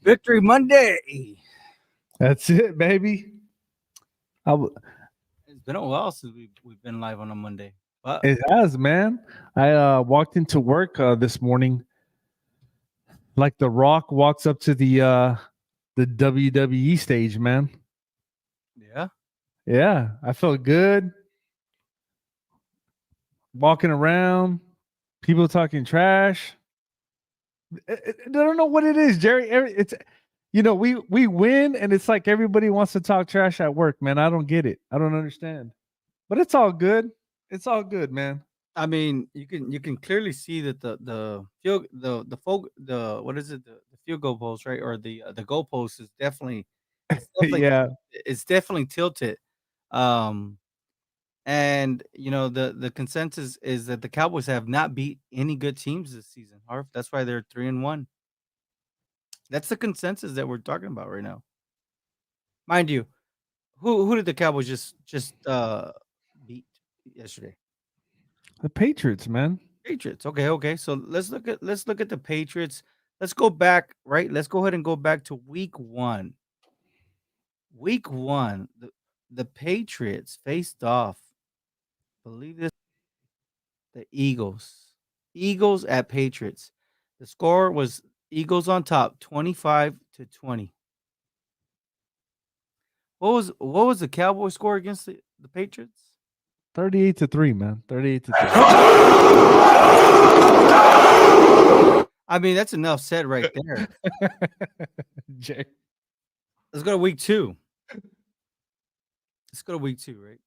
Victory Monday. That's it, baby. It's been a while since we've been live on a Monday, but It has, man. I walked into work this morning like The Rock walks up to the WWE stage, man. yeah, Yeah, I felt good walking around, people talking trash. I don't know what it is, Jerry. It's we win, and it's like everybody wants to talk trash at work, man. I don't get it. I don't understand. But it's all good. It's all good, man. I mean you can clearly see that the field the folk the what is it the field goal post, right, or the goal post is definitely it's definitely Yeah, it's definitely tilted. Um, and the consensus is that the Cowboys have not beat any good teams this season. Harv, that's why they're 3-1. That's the consensus that we're talking about right now, mind you. Who did the Cowboys just beat yesterday? the Patriots, man. Patriots. Okay, okay. So let's look at the Patriots. Let's go back, right? Let's go ahead and go back to week 1. Week 1, the Patriots faced off, believe this, the Eagles. Eagles at Patriots. The score was Eagles on top, 25-20. What was the Cowboys score against the Patriots? 38-3, man. 38-3. I mean, that's enough said right there. Jay. Let's go to week 2. Let's go to week 2, right?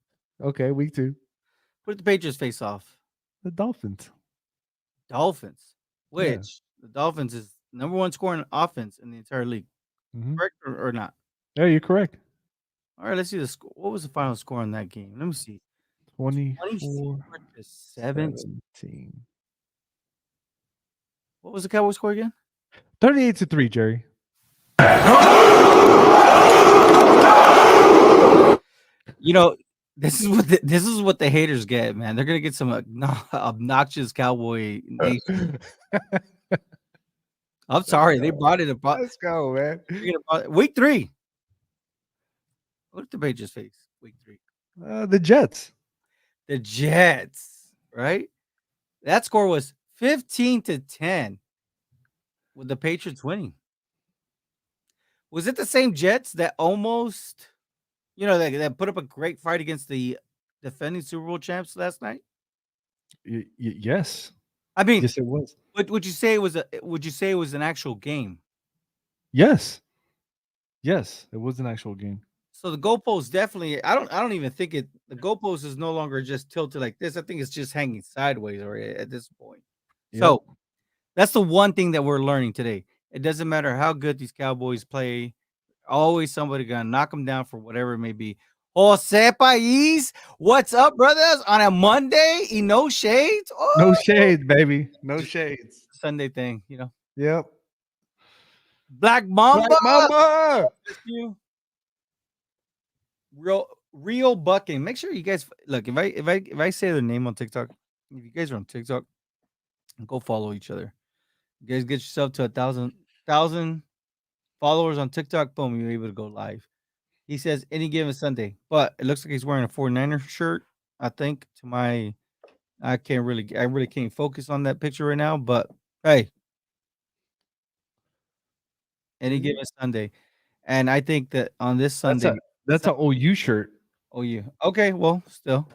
Okay, week 2. Who did the Patriots face off? The Dolphins. Dolphins. Yeah. Which the Dolphins is number 1 scoring offense in the entire league. Hmm. Correct or not? Yeah, you're correct. All right, let's see the score. What was the final score on that game? Let me see. 24 24-7. 17. What was the Cowboys score again? 38-3, Jerry. You know, this is what the haters get, man. They're gonna get some obnoxious Cowboy nation. I'm sorry, they brought it upon Let's go, man. week 3. What did the Patriots face? Week 3. The Jets. The Jets, right? That score was 15-10 with the Patriots winning. Was it the same Jets that almost, that put up a great fight against the defending Super Bowl champs last night? Yes. I mean, Yes, it was. would you say it was an actual game? Yes. Yes, it was an actual game. So the goalpost definitely, I don't even think the goalpost is no longer just tilted like this. I think it's just hanging sideways or at this point. Yep. So that's the one thing that we're learning today. It doesn't matter how good these Cowboys play, always somebody gonna knock them down for whatever it may be. Jose Pais, what's up, brothers? On a Monday, no shades. No Oh, shades, baby. No just shades. Sunday thing, Yep. Black Mamba, Black Mamba. miss you. Real bucking. Make sure you guys look. If I say their name on TikTok, if you guys are on TikTok, go follow each other. You guys get yourself to 1,000 followers on TikTok. Boom, you're able to go live. He says any given Sunday, but it looks like he's wearing a 49er shirt. I think I really can't focus on that picture right now. But hey, any given Sunday, and I think that on this That's Sunday, a that's a OU shirt. oh yeah, okay, well, still,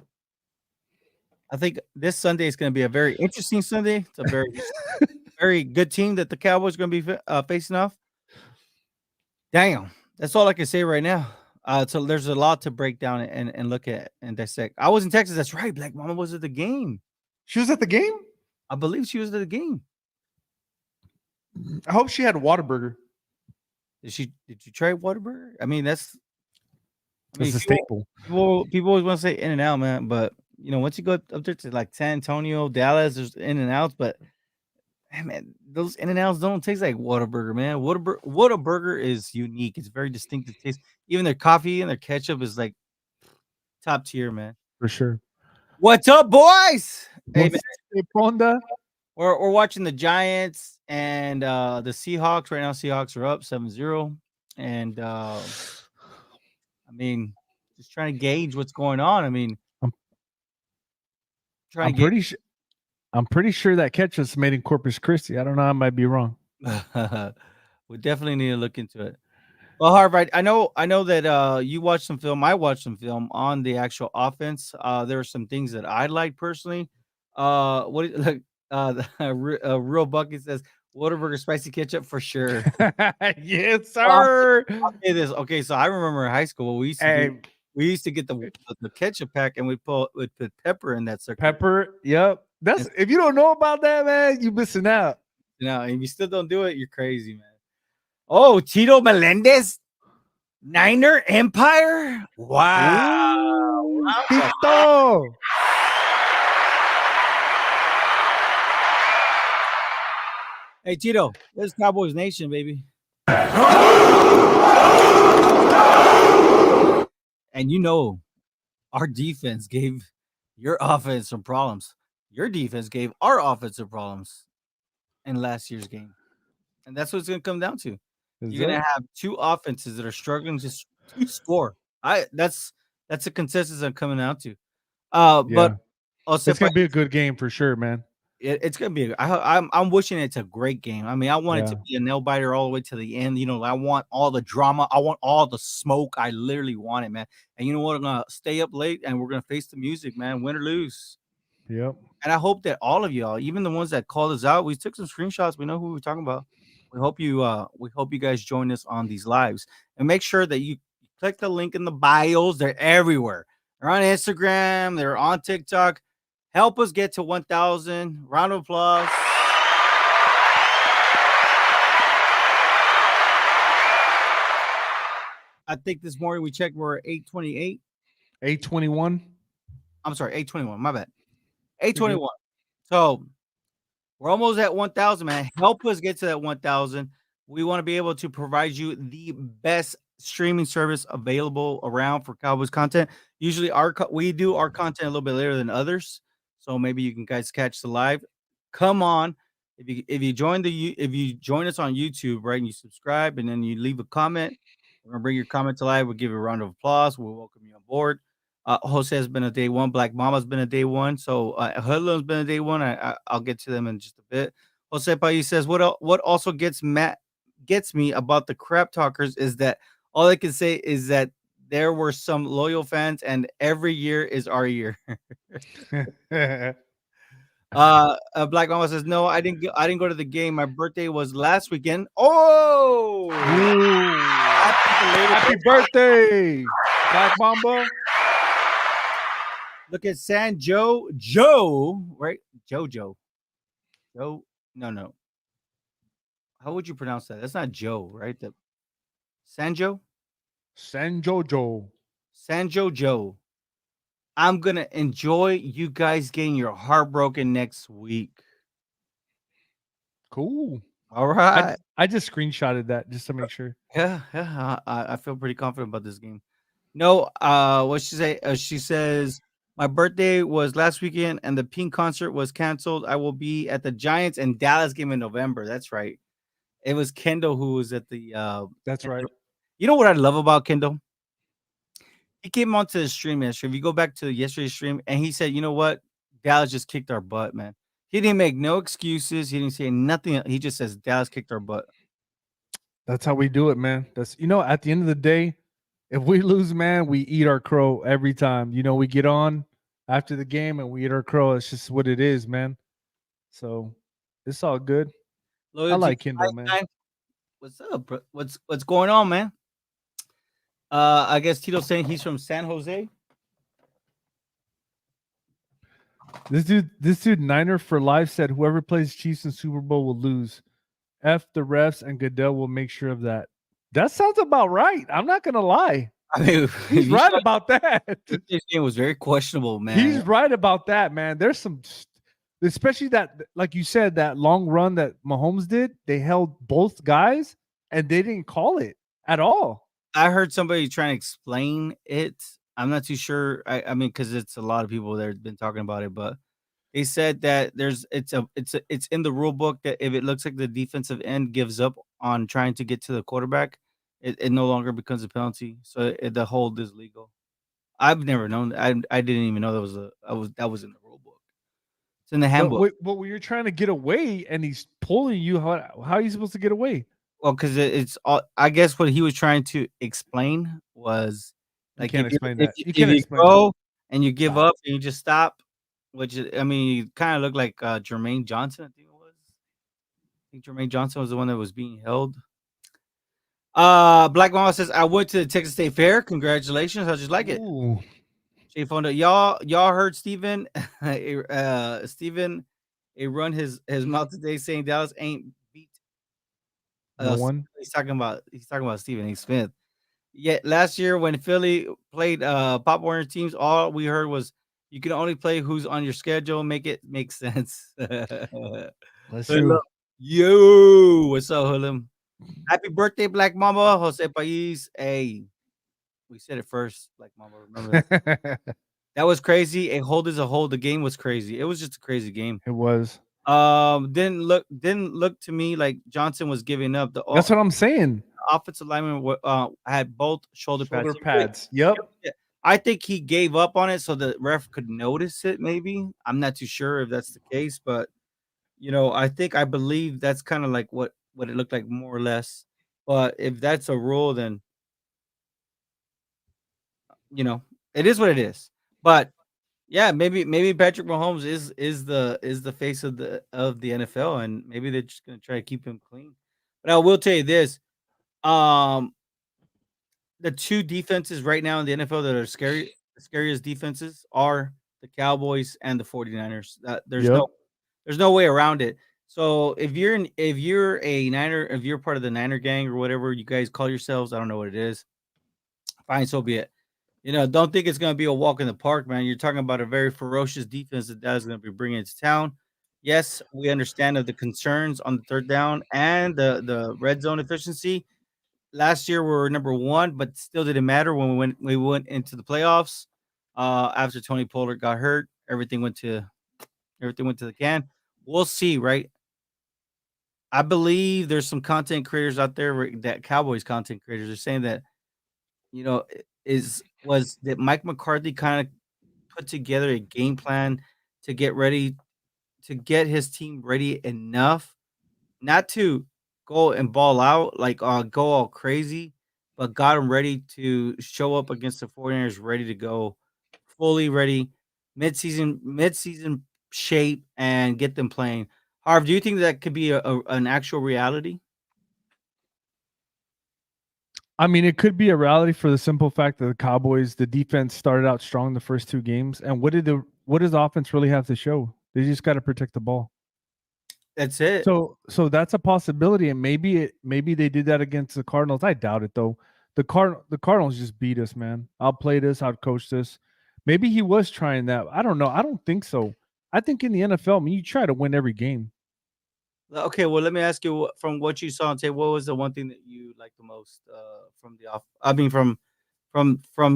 I think this Sunday is going to be a very interesting Sunday. It's a very good team that the Cowboys are going to be facing off. Damn, that's all I can say right now. So there's a lot to break down and look at and dissect. I was in Texas. That's right. Black Mama was at the game. She was at the game? I believe she was at the game. I hope she had Whataburger. Did you try Whataburger? I mean, That's a people staple. people always want to say In and Out, man. But once you go up there to like San Antonio, Dallas, there's In and Outs, but man, those In and Outs don't taste like Whataburger, man. Whataburger is unique. It's very distinctive taste. Even their coffee and their ketchup is like top tier, man. For sure. What's up, boys? Hey, man, Ponda. we're watching the Giants and the Seahawks. Right now, Seahawks are up 7-0. And I mean, just trying to gauge what's going on. I mean, I'm trying I'm to pretty sure I'm pretty sure that catch was made in Corpus Christi. I don't know. I might be wrong. get we definitely need to look into it. Well, Harvard, I know that you watched some film. I watched some film on the actual offense. There are some things that I like personally. Like real bucket says Whataburger spicy ketchup for sure. Yes, Well, sir. I'll say this. Okay, so I remember in high school what we used to do. Hey, We used to get the ketchup pack and we'd put pepper in that sucker. pepper. Yep. And That's if you don't know about that, man, you missing out. if you still don't do it, you're crazy, man. Oh, Tito Melendez, Niner Empire. Wow. Ooh, Tito. Hey Tito, this is Cowboys Nation, baby. And our defense gave your offense some problems. Your defense gave our offense some problems in last year's game. And that's what it's gonna come down to. Is You're gonna it? have two offenses that are struggling to score. That's a consensus I'm coming out to. But Yeah. I'll say It's gonna be a good game for sure, man. it's gonna be. I'm wishing it's a great game. I mean, I want it to Yeah. be a nail biter all the way to the end. I want all the drama. I want all the smoke. I literally want it, man. And you know what? I'm gonna stay up late and we're gonna face the music, man. Win or lose. Yep. And I hope that all of y'all, even the ones that called us out, we took some screenshots. We know who we're talking about. We hope you guys join us on these lives. And make sure that you click the link in the bios. They're everywhere. They're on Instagram, they're on TikTok. Help us get to 1,000. Round of applause. I think this morning we checked, we're at 828. 821. I'm sorry, 821. My bad. You're good. 821. So we're almost at 1,000, man. Help us get to that 1,000. We want to be able to provide you the best streaming service available around for Cowboys content. Usually, we do our content a little bit later than others, so maybe you can guys catch the live. Come on, if you join us on YouTube, right, and you subscribe, and then you leave a comment, we're gonna bring your comment to live. We'll give you a round of applause. We'll welcome you on board. Jose has been a day one. Black Mama's been a day one. So Hoodlum's been a day one. I'll get to them in just a bit. Jose Pais says, what also gets me about the crap talkers is that all I can say is that there were some loyal fans, and every year is our year. Black Mama says, no, I didn't go to the game. My birthday was last weekend. Oh, Ooh. Happy birthday, Black Mamba. Look at right? Jojo. Joe. No. How would you pronounce that? That's not Joe, right? The Sanjo? San Jojo. Sanjo Joe. I'm gonna enjoy you guys getting your heart broken next week. Cool. All right. I just screenshotted that just to make sure. Yeah. I feel pretty confident about this game. No, what she say? She says my birthday was last weekend and the Pink concert was canceled. I will be at the Giants and Dallas game in November. That's right. It was Kendall who was at the That's right. You know what I love about Kendall? He came onto the stream yesterday. If you go back to yesterday's stream, and he said, "You know what? Dallas just kicked our butt, man." He didn't make no excuses. He didn't say nothing. He just says Dallas kicked our butt. That's how we do it, man. That's at the end of the day, if we lose, man, we eat our crow every time. We get on after the game and we eat our crow. It's just what it is, man. So it's all good. I Loyalty, like Kindle, man. what's up, bro? What's going on, man? I guess Tito's saying he's from San Jose. This dude, Niner for life said whoever plays Chiefs in Super Bowl will lose. F the refs and Goodell will make sure of that. That sounds about right. I'm not gonna lie. I mean, He's right about that. This game was very questionable, man. He's right about that, man. There's some, especially that, like you said, that long run that Mahomes did. They held both guys and they didn't call it at all. I heard somebody trying to explain it. I'm not too sure. I mean, because it's a lot of people that have been talking about it, but They said that it's in the rule book that if it looks like the defensive end gives up on trying to get to the quarterback, it no longer becomes a penalty. So the hold is legal. I've never known. I didn't even know that was in the rule book. It's in the But handbook. wait, but when you're trying to get away and he's pulling you, how are you supposed to get away? Well, because it's all. I guess what he was trying to explain was You like can't explain if that. You if can't you explain that. go and you give Stop. up and you just stop, which is, I mean, you kind of look like Jermaine Johnson. I think it was. I think Jermaine Johnson was the one that was being held. Black Mama says I went to the Texas State Fair. Congratulations! I just like it. Ooh, Jay Fonda, y'all heard Steven, Steven, he run his mouth today saying Dallas ain't beat. no one. He's talking about Stephen A. Smith. Yet last year when Philly played Pop Warner teams, all we heard was you can only play who's on your schedule. Make it make sense. Hoodlum. That's true. Yo, what's up, Hoodlum? Happy birthday, Black Mamba, Jose Pais. Hey, we said it first, Black Mamba. Remember that? It That was crazy. A hold is a hold. The game was crazy. It was just a crazy game. was. Didn't look to me like Johnson was giving up. That's what I'm saying. Offensive lineman had both shoulder pads. Shoulder pads. Yep. Yeah. I think he gave up on it so the ref could notice it. Maybe I'm not too sure if that's the case, but I believe that's kind of like what it looked like more or less. But if that's a rule, then you know it is what it is. But yeah, maybe Patrick Mahomes is the face of the NFL, and maybe they're just gonna try to keep him clean. But I will tell you this: um, the two defenses right now in the NFL that are the scariest defenses are the Cowboys and the 49ers. Yep. There's no way around it. So if you're a Niner, if you're part of the Niner gang or whatever you guys call yourselves, I don't know what it is. Fine, so be it. Don't think it's going to be a walk in the park, man. You're talking about a very ferocious defense that is going to be bringing it to town. Yes, we understand of the concerns on the third down and the red zone efficiency. Last year we were number one, but still didn't matter when we went into the playoffs. After Tony Pollard got hurt, everything went to the can. We'll see, right? I believe there's some content creators out there that Cowboys content creators are saying that is was that Mike McCarthy kind of put together a game plan to get ready to get his team ready enough not to go and ball out, like, go all crazy, but got him ready to show up against the 49ers ready to go, fully ready, mid-season shape, and get them playing. Harv, do you think that could be an actual reality? I mean, it could be a rally for the simple fact that the Cowboys, the defense started out strong the first two games. And what does the offense really have to show? They just got to protect the ball. That's it. So that's a possibility, and maybe they did that against the Cardinals. I doubt it though. The Cardinals just beat us, man. I'll play this. I'll coach this. Maybe he was trying that. I don't know. I don't think so. I think in the NFL, I mean, you try to win every game. Okay, well, let me ask you from what you saw on tape, what was the one thing that you liked the most from the off? I mean, from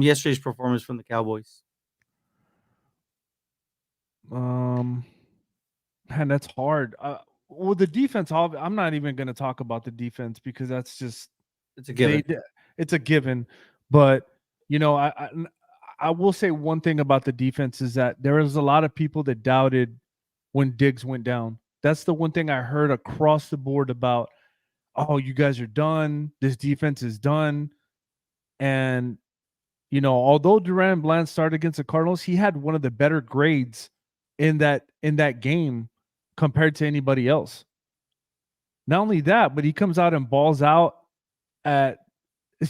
yesterday's performance from the Cowboys. Um, Man, that's hard. Well, the defense. I'm not even going to talk about the defense because that's just It's a they. given. It's a given. But you know, I will say one thing about the defense is that there was a lot of people that doubted when Diggs went down. That's the one thing I heard across the board about. Oh, you guys are done. This defense is done. And although Duran Bland started against the Cardinals, he had one of the better grades in that game compared to anybody else. Not only that, but he comes out and balls out at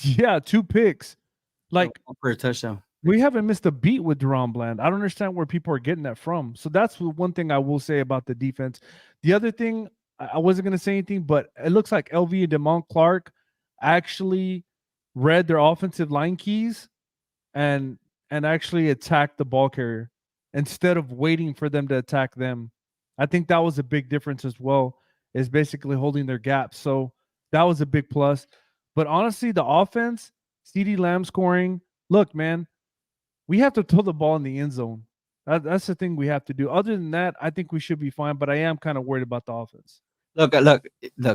yeah, 2 picks. Yeah, Like for a touchdown. we haven't missed a beat with Duran Bland. I don't understand where people are getting that from. So that's one thing I will say about the defense. The other thing, I wasn't going to say anything, but it looks like LV and Damon Clark actually read their offensive line keys and actually attacked the ball carrier instead of waiting for them to attack them. I think that was a big difference as well, is basically holding their gaps. So that was a big plus. But honestly, the offense, CD Lamb scoring, look, man, we have to throw the ball in the end zone. That's the thing we have to do. Other than that, I think we should be fine. But I am kind of worried about the offense. Look.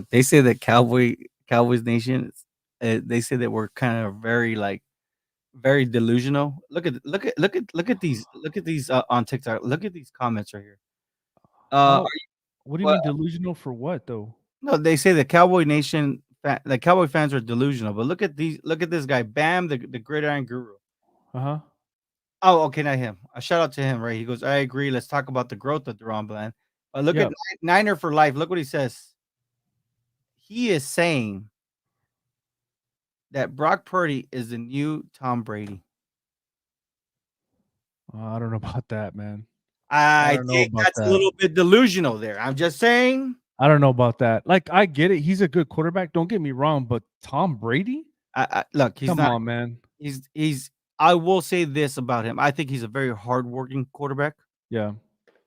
They say that Cowboys Nation. They say that we're kind of very like very delusional. Look at these on TikTok. Look at these comments right here. Are Oh, you, what do you what? mean delusional for what though? No, they say the Cowboy Nation, the Cowboy fans are delusional. But look at these. Look at this guy, Bam, the Gridiron Guru. Uh huh. Oh, okay, not him. A shout out to him, right? He goes, I agree. Let's talk about the growth of Deron Bland. But look at Yeah. Niner for life. Look what he says. He is saying that Brock Purdy is the new Tom Brady. I don't know about that, man. I I don't know think about that's a that. little bit delusional there. I'm just saying. I don't know about that. Like, I get it. He's a good quarterback. Don't get me wrong, but Tom Brady? Look, he's Come not. on, man. He's. I will say this about him. I think he's a very hardworking quarterback. Yeah.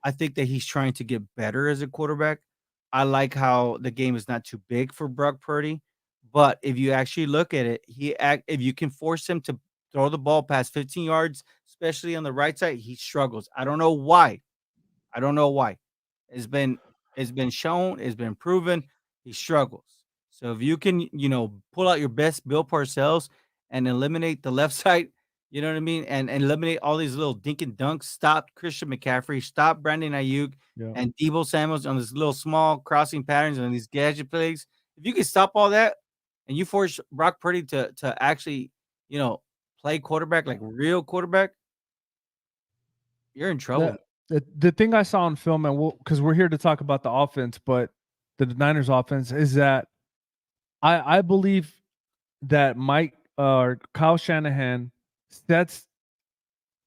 I think that he's trying to get better as a quarterback. I like how the game is not too big for Brock Purdy, but if you actually look at it, if you can force him to throw the ball past 15 yards, especially on the right side, he struggles. I don't know why. I don't know why. It's been it's been shown, it's been proven he struggles. So if you can, pull out your best Bill Parcells and eliminate the left side, you know what I mean, and eliminate all these little dink and dunks, stop Christian McCaffrey, stop Brandon Ayuk Yeah. and Debo Samuels on these little small crossing patterns and these gadget plays. If you can stop all that and you force Brock Purdy to actually, you know, play quarterback like real quarterback, you're in trouble, man. The thing I saw on film, and because we're here to talk about the offense, but the Niners offense is that I believe that Mike or Kyle Shanahan sets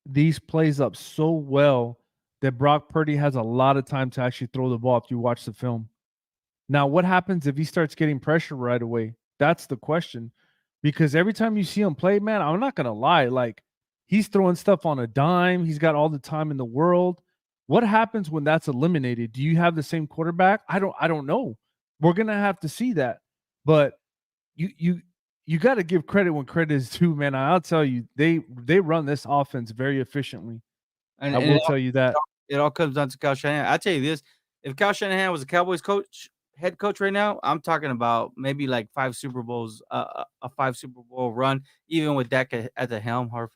these plays up so well that Brock Purdy has a lot of time to actually throw the ball if you watch the film. Now, what happens if he starts getting pressure right away? That's the question. Because every time you see him play, man, I'm not gonna lie, like he's throwing stuff on a dime. He's got all the time in the world. What happens when that's eliminated? Do you have the same quarterback? I don't know. We're gonna have to see that. But you got to give credit when credit is due, man. I'll tell you, they run this offense very efficiently. I And will tell you that. it all comes down to Kyle Shanahan. I tell you this: if Kyle Shanahan was a Cowboys head coach right now, I'm talking about maybe like 5 Super Bowls, a 5 Super Bowl run, even with Dak at the helm. Harv.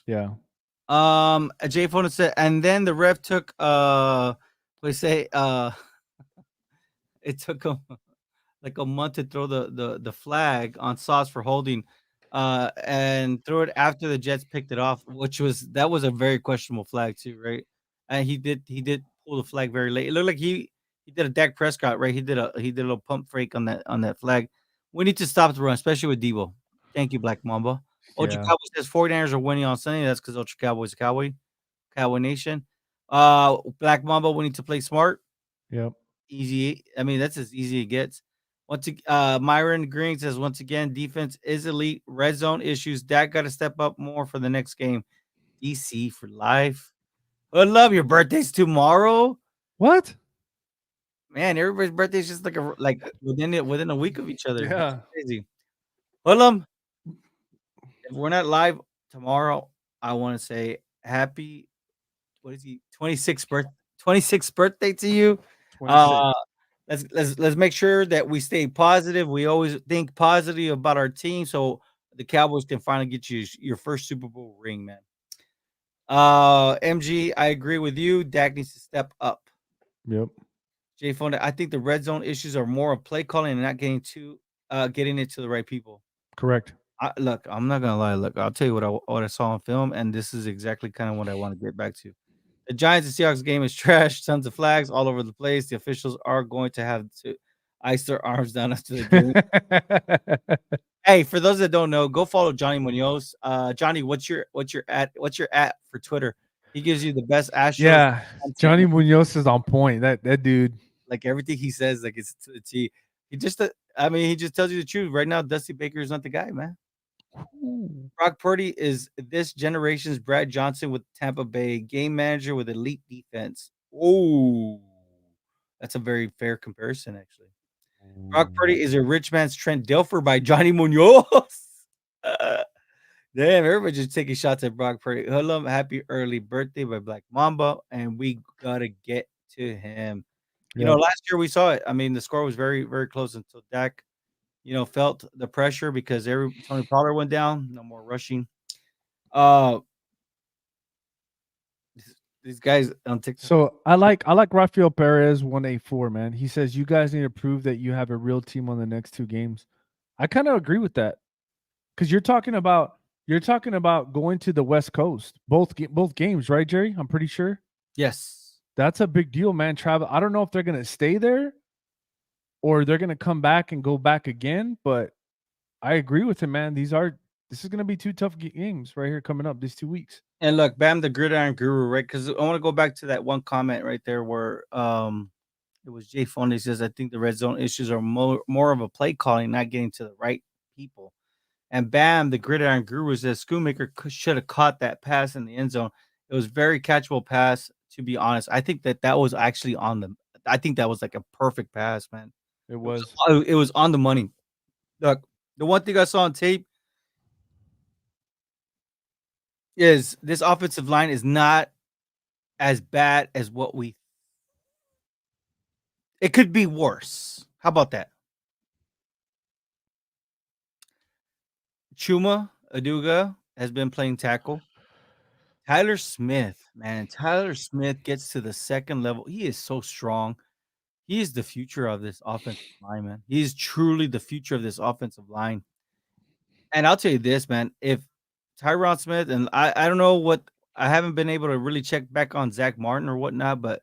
Yeah. Jay Fona said, and then the ref took what do you say? It took him like a month to throw the flag on Sauce for holding, and threw it after the Jets picked it off, which was a very questionable flag too, right? And he did pull the flag very late. It looked like he did a Dak Prescott, right? He did a little pump fake on that flag. We need to stop the run, especially with Debo. Thank you, Black Mamba. Ultra Yeah. Cowboys says 49ers are winning on Sunday. That's because Ultra Cowboys Cowboy Nation. Black Mamba, we need to play smart. Yep. Easy. I mean, that's as easy it gets. Myron Green says once again, defense is elite. Red zone issues. Dak got to step up more for the next game. DC for life. I love your birthday's tomorrow, What? man. Everybody's birthday's just like within a week of each other. That's Yeah. crazy. Well, if we're not live tomorrow, I want to say happy. What is he? 26th birthday to you. 26. Uh, let's make sure that we stay positive. We always think positive about our team, so the Cowboys can finally get you your first Super Bowl ring, man. MG, I agree with you. Dak needs to step up. Yep. Jay Fonda, I think the red zone issues are more of play calling and not getting it to the right people. Correct. Look, I'm not gonna lie. Look, I'll tell you what I saw on film, and this is exactly kind of what I want to get back to. The Giants and Seahawks game is trash. Tons of flags all over the place. The officials are going to have to ice their arms down after the game. Hey, for those that don't know, go follow Johnny Munoz. Johnny, what's your at for Twitter? He gives you the best Astros Yeah. content, Johnny man. Munoz is on point. That dude. Like everything he says, like it's to the T. He just tells you the truth. Right now, Dusty Baker is not the guy, man. Ooh. Brock Purdy is this generation's Brad Johnson with Tampa Bay, game manager with elite defense. Oh, that's a very fair comparison, actually. Brock Purdy is a rich man's Trent Dilfer by Johnny Munoz. Damn, everybody just taking shots at Brock Purdy. Hello, happy early birthday by Black Mamba, and we gotta get to him. Yep. Last year we saw it. I mean, the score was very, very close until Dak, felt the pressure because Tony Pollard went down. No more rushing. Uh, these guys on TikTok. So I like Rafael Perez 184, man. He says you guys need to prove that you have a real team on the next two games. I kind of agree with that because you're talking about going to the West Coast, both games, right, Jerry? I'm pretty sure Yes. that's a big deal, man. Travel. I don't know if they're gonna stay there or they're gonna come back and go back again, but I agree with him, man. This is gonna be two tough games right here coming up these 2 weeks. And look, Bam the Gridiron Guru, right? Because I want to go back to that one comment right there where it was Jay Fonda says, I think the red zone issues are more of a play calling, not getting to the right people. And Bam, the Gridiron Guru, says Schoonmaker should have caught that pass in the end zone. It was very catchable pass, to be honest. I think that was actually on them. I think that was like a perfect pass, man. It was. It was on the money. Look, the one thing I saw on tape is this offensive line is not as bad as what we. It could be worse. How about that? Chuma Aduga has been playing tackle. Tyler Smith, man, Tyler Smith gets to the second level. He is so strong. He is the future of this offensive line, man. He is truly the future of this offensive line. And I'll tell you this, man, if Tyron Smith and I don't know what I haven't been able to really check back on Zach Martin or whatnot, but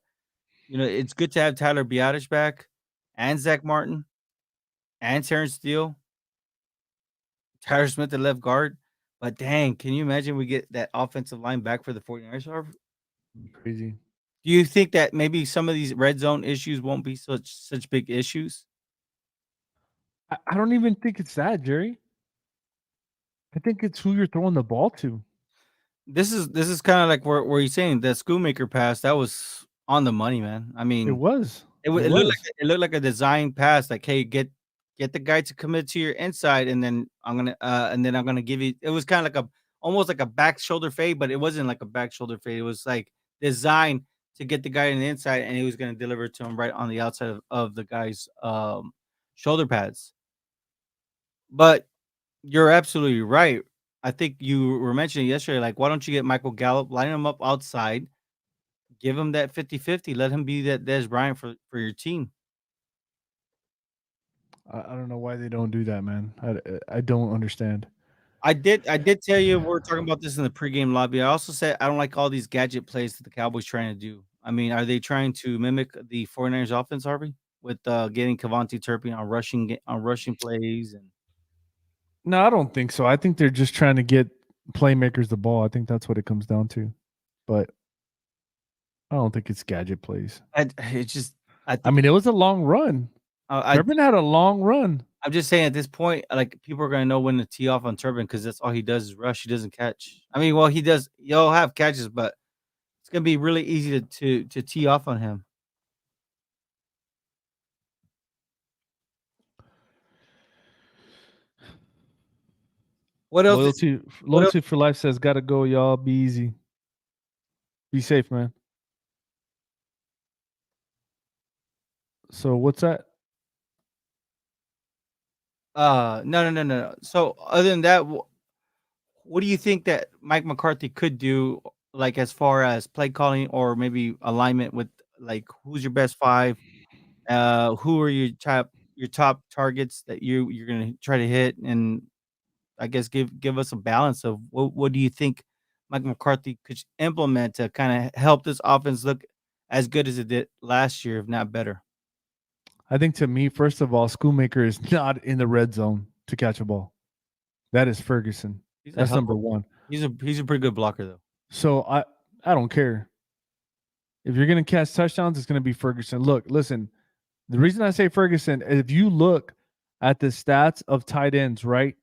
it's good to have Tyler Biadasz back and Zach Martin and Terrence Steele, Tyler Smith at left guard. But dang, can you imagine we get that offensive line back for the 49ers? Crazy. Do you think that maybe some of these red zone issues won't be such big issues? I don't even think it's that, Jerry. I think it's who you're throwing the ball to. This is kind of like where you're saying that Schoonmaker pass that was on the money, man. I It mean, was. It it looked like was. it looked like a design pass. Like, hey, get the guy to commit to your inside, and then I'm gonna give you. It was kind of like a almost like a back shoulder fade, but it wasn't like a back shoulder fade. It was like designed to get the guy on the inside, and he was gonna deliver it to him right on the outside of the guy's shoulder pads. But you're absolutely right. I think you were mentioning yesterday, like, why don't you get Michael Gallup, line him up outside, give him that 50-50, let him be that Dez Bryant for your team. I don't know why they don't do that, man. I don't understand. I did tell you we are talking about this in the pregame lobby. I also said I don't like all these gadget plays that the Cowboys trying to do. I mean, are they trying to mimic the 49ers offense, Harvey? With getting Cavante Turpin on rushing plays and No, I don't think so. I think they're just trying to get playmakers the ball. I think that's what it comes down to. But I don't think it's gadget plays. it's just I I think mean, it was a long run. I Turpin had a long run. I'm just saying at this point, like, people are gonna know when to tee off on Turbin because that's all he does is rush. He doesn't catch. I mean, well, he does. He'll have catches, but it's gonna be really easy to tee off on him. What else? Loyalty, What else? loyalty for life says, "Gotta go, y'all. Be easy, be safe, man." So what's that? No. So other than that, what do you think that Mike McCarthy could do, like as far as play calling or maybe alignment with like who's your best five? Who are your top targets that you're gonna try to hit and I guess give us a balance of what do you think Mike McCarthy could implement to kind of help this offense look as good as it did last year, if not better. I think to me, first of all, Schoolmaker is not in the red zone to catch a ball. That is Ferguson. He's a That's hell number of one. he's a pretty good blocker though. So I don't care. If you're gonna catch touchdowns, it's gonna be Ferguson. Look, listen. The reason I say Ferguson, if you look at the stats of tight ends, right?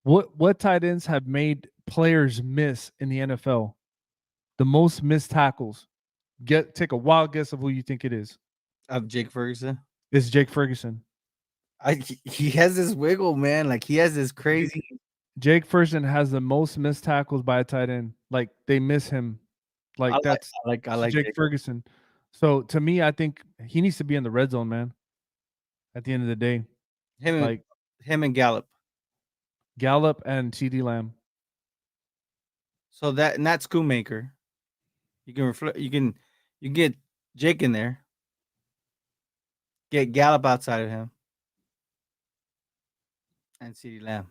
What tight ends have made players miss in the NFL? The most missed tackles. Take a wild guess of who you think it is. Of Jake Ferguson. It's Jake Ferguson. He has this wiggle, man. Like he has this crazy. Jake Ferguson has the most missed tackles by a tight end. Like they miss him. I Like like that's I like I like Jake Jake. Ferguson. So to me, I think he needs to be in the red zone, man. At the end of the day, Him and like him and Gallup. Gallup and CD Lamb. So that's Schoonmaker. You get Jake in there. Get Gallup outside of him and CD Lamb.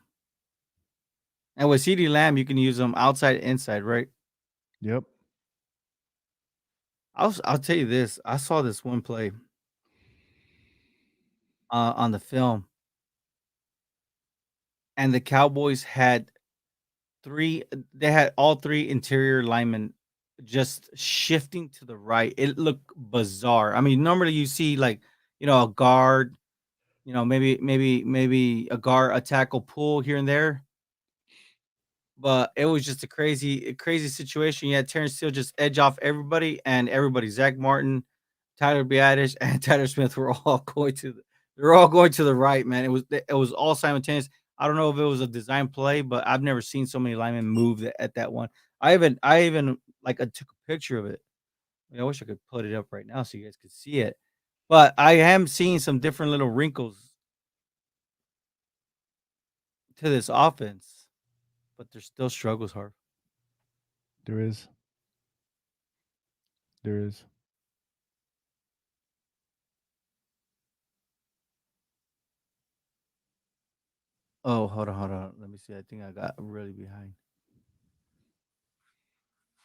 And with CD Lamb, you can use them outside, inside, right? Yep. I'll tell you this. I saw this one play on the film, and the Cowboys had three. They had all three interior linemen just shifting to the right. It looked bizarre. I mean, normally you see like a guard, maybe a guard, a tackle pull here and there. But it was just a crazy situation. You had Terrence Steele just edge off everybody, and everybody, Zach Martin, Tyler Biadasz, and Tyler Smith were all they're all going to the right, man. It was all simultaneous. I don't know if it was a design play, but I've never seen so many linemen move at that one. I even like I took a picture of it. I wish I could put it up right now so you guys could see it. But I am seeing some different little wrinkles to this offense, but there's still struggles, hard. There is. There is. Oh, hold on. Let me see. I think I got really behind.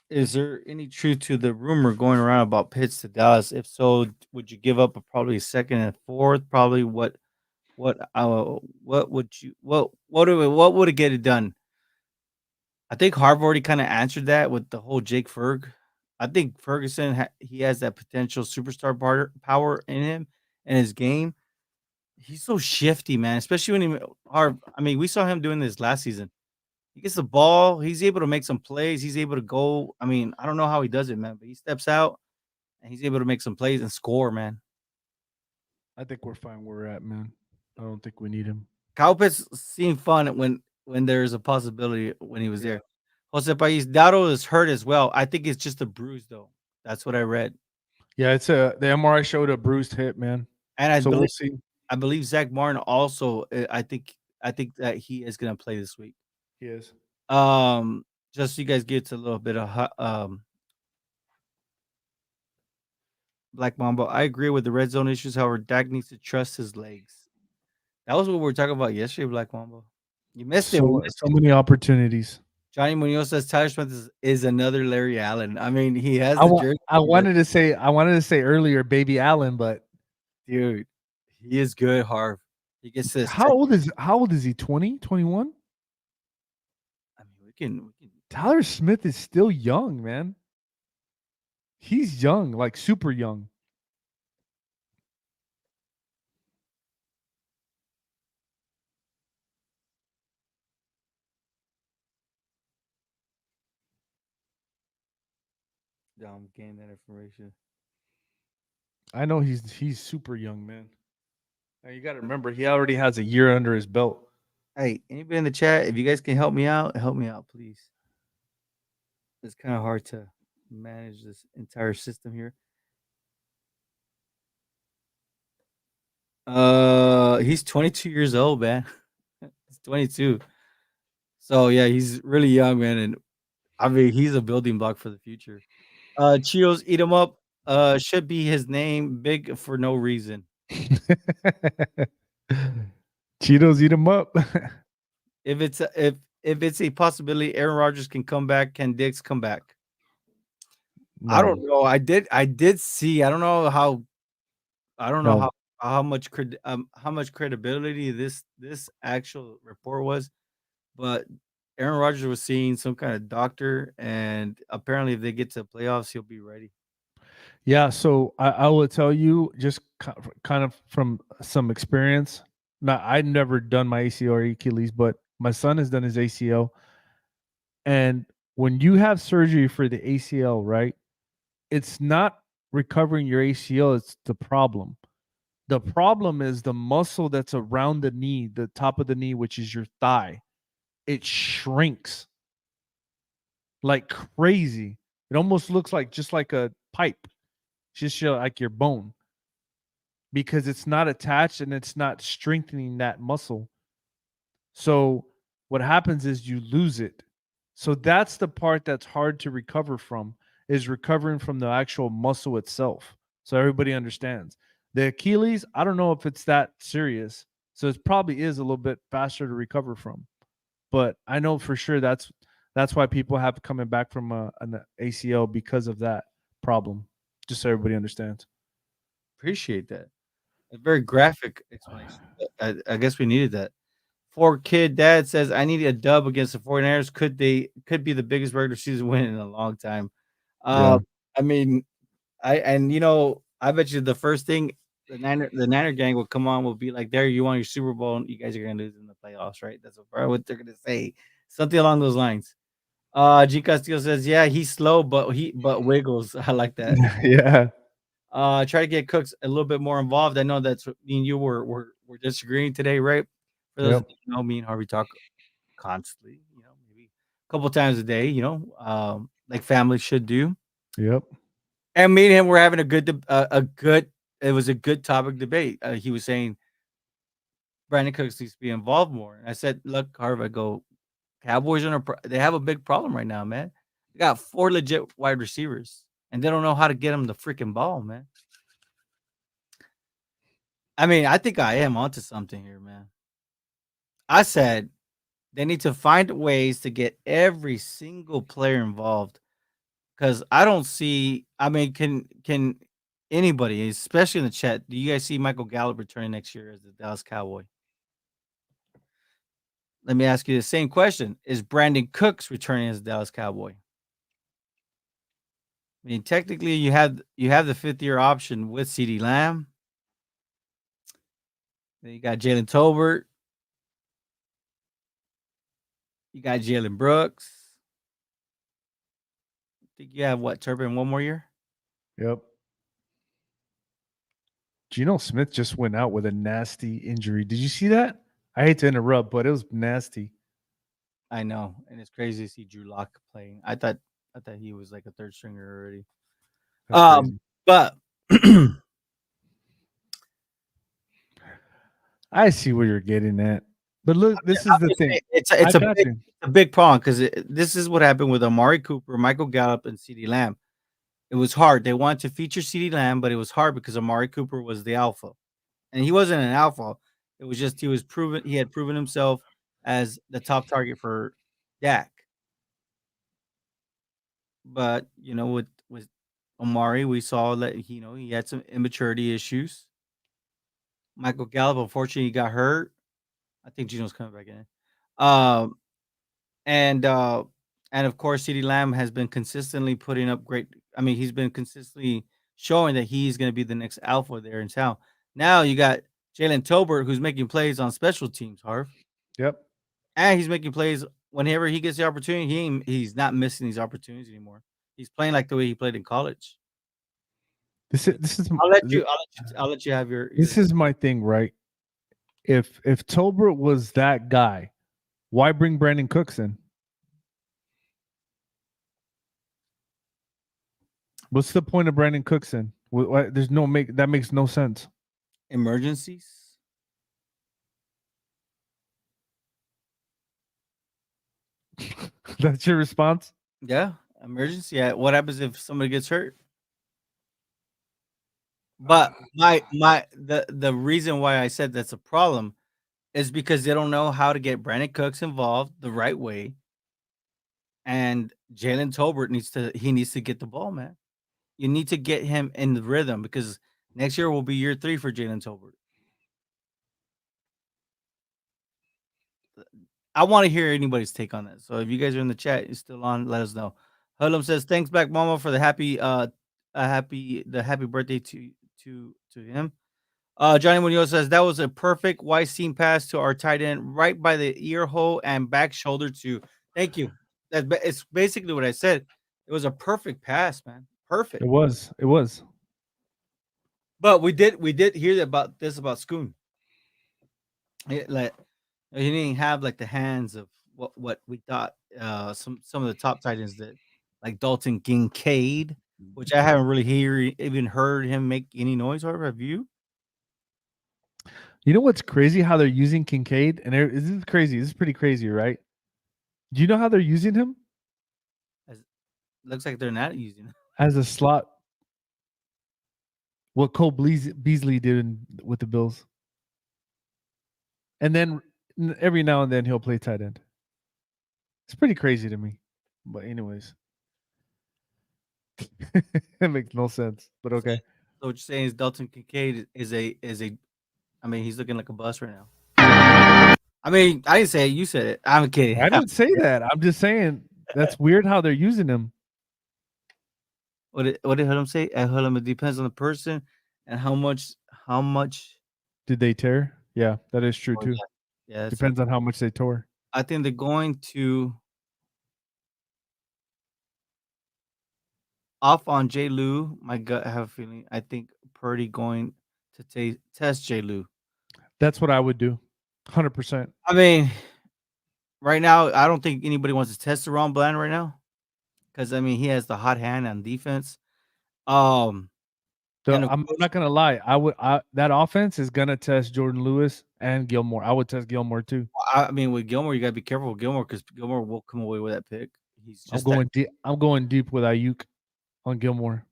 Is there any truth to the rumor going around about Pitts to Dallas? If so, would you give up probably a second and fourth? Probably what would you what would it get it done? I think Harv already kind of answered that with the whole Jake Ferg. I think Ferguson he has that potential superstar power in him and his game. He's so shifty, man. Especially when Harv. I mean, we saw him doing this last season. He gets the ball. He's able to make some plays. He's able to go. I mean, I don't know how he does it, man, but he steps out and he's able to make some plays and score, man. I think we're fine where we're at, man. I don't think we need him. Kyle Pitts seemed fun when there's a possibility when he was Yeah. there. Jose Pais Daro is hurt as well. I think it's just a bruise though. That's what I read, Yeah, it's the MRI showed a bruised hip, man. and So we'll see. I believe Zach Martin also. I think that he is gonna play this week. He is. Just so you guys get a little bit of Black Mamba. I agree with the red zone issues. However, Dak needs to trust his legs. That was what we were talking about yesterday, Black Mamba. You missed it. We missed So it. many opportunities. Johnny Munoz says Tyler Smith is another Larry Allen. I mean, he has I the wa- jersey, I but wanted to say earlier Baby Allen, but dude, he is good, Harv. He gets this. how old is he? 20, 21? I mean, we can. Tyler Smith is still young, man. He's young, like super young. Gain that information. I know he's super young, man. Now you got to remember he already has a year under his belt. Hey, anybody in the chat, if you guys can help me out, please. It's kind of hard to manage this entire system here. He's 22 years old, man. He's 22. So yeah, he's really young, man, and I mean he's a building block for the future. Cheetos eat him up. Should be his name. Big for no reason. Cheetos eat him up. If it's a possibility, Aaron Rodgers can come back. Can Diggs come back? I don't No, know. I did see. I don't know no. how much credibility this actual report was, but Aaron Rodgers was seeing some kind of doctor, and apparently, if they get to the playoffs, he'll be ready. Yeah, so I will tell you just kind of from some experience. Now, I'd never done my ACL or Achilles, but my son has done his ACL. And when you have surgery for the ACL, right, it's not recovering your ACL, it's the problem. The problem is the muscle that's around the knee, the top of the knee, which is your thigh. it shrinks like crazy. It almost looks like just like a pipe, just like your bone, because it's not attached and it's not strengthening that muscle. So what happens is you lose it. So that's the part that's hard to recover from, is recovering from the actual muscle itself. So everybody understands. The Achilles, I don't know if it's that serious. So it probably is a little bit faster to recover from. But I know for sure that's why people have coming back from an ACL because of that problem. Just so everybody understands. Appreciate that. A very graphic explanation. I guess we needed that. Four kid dad says I need a dub against the 49ers. Could be the biggest regular season win in a long time. Yeah. Uh, I mean, I bet you the first thing the Niner gang will come on will be like, "There, you want your Super Bowl, and you guys are gonna lose in the playoffs, right?" That's probably what they're gonna say, something along those lines. G Castillo says, "Yeah, he's slow, but wiggles." I like that. Yeah. Try to get Cooks a little bit more involved. I know that's what me and you were disagreeing today, right? For those Yep. that don't know, me and Harvey talk constantly. Maybe a couple times a day. Like family should do. Yep. And me and him were having a good. It was a good topic debate. He was saying Brandon Cooks needs to be involved more. And I said, "Look, Harvey, I go Cowboys they have a big problem right now, man. They got four legit wide receivers, and they don't know how to get them the freaking ball, man." I mean, I think I am onto something here, man. I said they need to find ways to get every single player involved because I don't see. I mean, can anybody, especially in the chat, do you guys see Michael Gallup returning next year as the Dallas Cowboy? Let me ask you the same question: is Brandon Cooks returning as the Dallas Cowboy? I mean, technically, you have the 5th year option with CeeDee Lamb. Then you got Jalen Tolbert. You got Jalen Brooks. I think you have what, Turpin, one more year? Yep. Geno Smith just went out with a nasty injury. Did you see that? I hate to interrupt, but it was nasty. I know, and it's crazy to see Drew Lock playing. I thought he was like a third stringer already. That's crazy. But I see where you're getting at. But look, this is I'm the just thing. saying it's I it's a got big you. a big problem because this is what happened with Amari Cooper, Michael Gallup, and CeeDee Lamb. It was hard. They wanted to feature CeeDee Lamb, but it was hard because Amari Cooper was the alpha, and he wasn't an alpha. It was just he had proven himself as the top target for Dak. But with Amari, we saw that he had some immaturity issues. Michael Gallup, unfortunately, got hurt. I think Gino's coming back in. Um, and and of course, CeeDee Lamb has been consistently putting up great. I mean, he's been consistently showing that he's going to be the next alpha there in town. Now you got Jalen Tolbert, who's making plays on special teams, Harv, Yep. and he's making plays whenever he gets the opportunity. He's not missing these opportunities anymore. He's playing like the way he played in college. This is this is I'll let you. I'll let you have your. this is my thing, right? If Tolbert was that guy, why bring Brandon Cooks in? What's the point of Brandon Cooks in? There's no make that makes no sense. Emergencies. That's your response? Yeah, emergency. Yeah. What happens if somebody gets hurt? But the reason why I said that's a problem is because they don't know how to get Brandon Cooks involved the right way, and Jalen Tolbert needs to get the ball, man. You need to get him in the rhythm because next year will be year 3 for Jalen Tolbert. I want to hear anybody's take on that. So if you guys are in the chat, you're still on, let us know. Hudlum says, "Thanks back, Mama, for the happy birthday to him." Johnny Munoz says that was a perfect wide seam pass to our tight end, right by the ear hole and back shoulder too. Thank you. It's basically what I said. It was a perfect pass, man. It Perfect. was. It was. But we did hear about this about Schoon. Like he didn't have like the hands of what we thought some of the top tight ends did, like Dalton Kincaid, which I haven't really even heard him make any noise. Or have you? You know what's crazy? How they're using Kincaid, and this is crazy. This is pretty crazy, right? Do you know how they're using him As, looks like they're not using him. as a slot? What Cole Beasley did with the Bills, and then every now and then he'll play tight end. It's pretty crazy to me, but anyways, it makes no sense. But So, okay, so what you're saying is Dalton Kincaid is a. I mean, he's looking like a bust right now. I mean, I didn't say it. You said it. I'm kidding. I didn't say that. I'm just saying that's weird how they're using him. What did Hullum say? At Hullum, it depends on the person and how much. Did they tear? Yeah, that is true Oh too. yeah, yeah. That's it. Depends on how much they tore. I think they're going to off on J. Lou. My gut, I have a feeling. I think Purdy going to test J. Lou. That's what I would do. 100%. I mean, right now, I don't think anybody wants to test the Ron Bland right now because I mean he has the hot hand on defense. Um, So and of I'm course, not gonna lie. That offense is gonna test Jordan Lewis and Gilmore. I would test Gilmore too. I mean with Gilmore, you gotta be careful with Gilmore because Gilmore will come away with that pick. He's I'm just that. going deep. I'm going deep with Ayuk on Gilmore.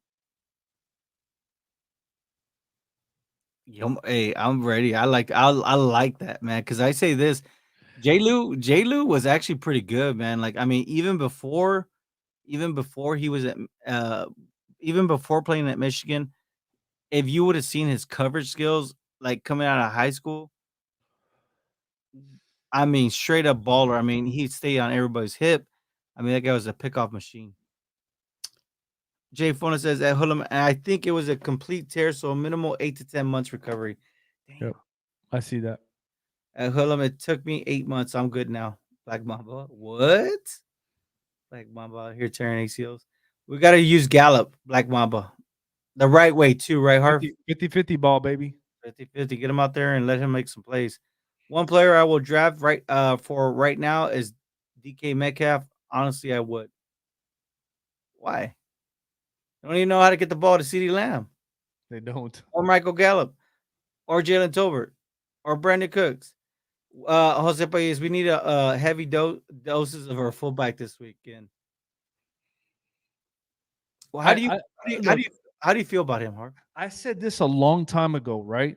Hey, I'm ready. I like that, man. Because I say this, J. Lou was actually pretty good, man. Like I mean, even before he was uh, even before playing at Michigan, if you would have seen his coverage skills, like coming out of high school, I mean, straight up baller. I mean, he'd stay on everybody's hip. I mean, that guy was a pickoff machine. Jay Fona says at Hulum, and I think it was a complete tear, so a minimal 8 to 10 months recovery. Damn. Yep, I see that. At Hulum, it took me 8 months. I'm good now. Black Mamba. What? Black Mamba out here tearing ACLs. We got to use Gallup, Black Mamba. The right way, too, right, Harv? 50-50 ball, baby. 50-50. Get him out there and let him make some plays. One player I will draft for right now is DK Metcalf. Honestly, I would. Why? I don't even know how to get the ball to CeeDee Lamb They don't. or Michael Gallup or Jalen Tolbert or Brandon Cooks. Jose Paez, we need a heavy doses of our fullback this weekend. Well, how I, do you I how do you, how do look. you how do you feel about him, Harv? I said this a long time ago, right?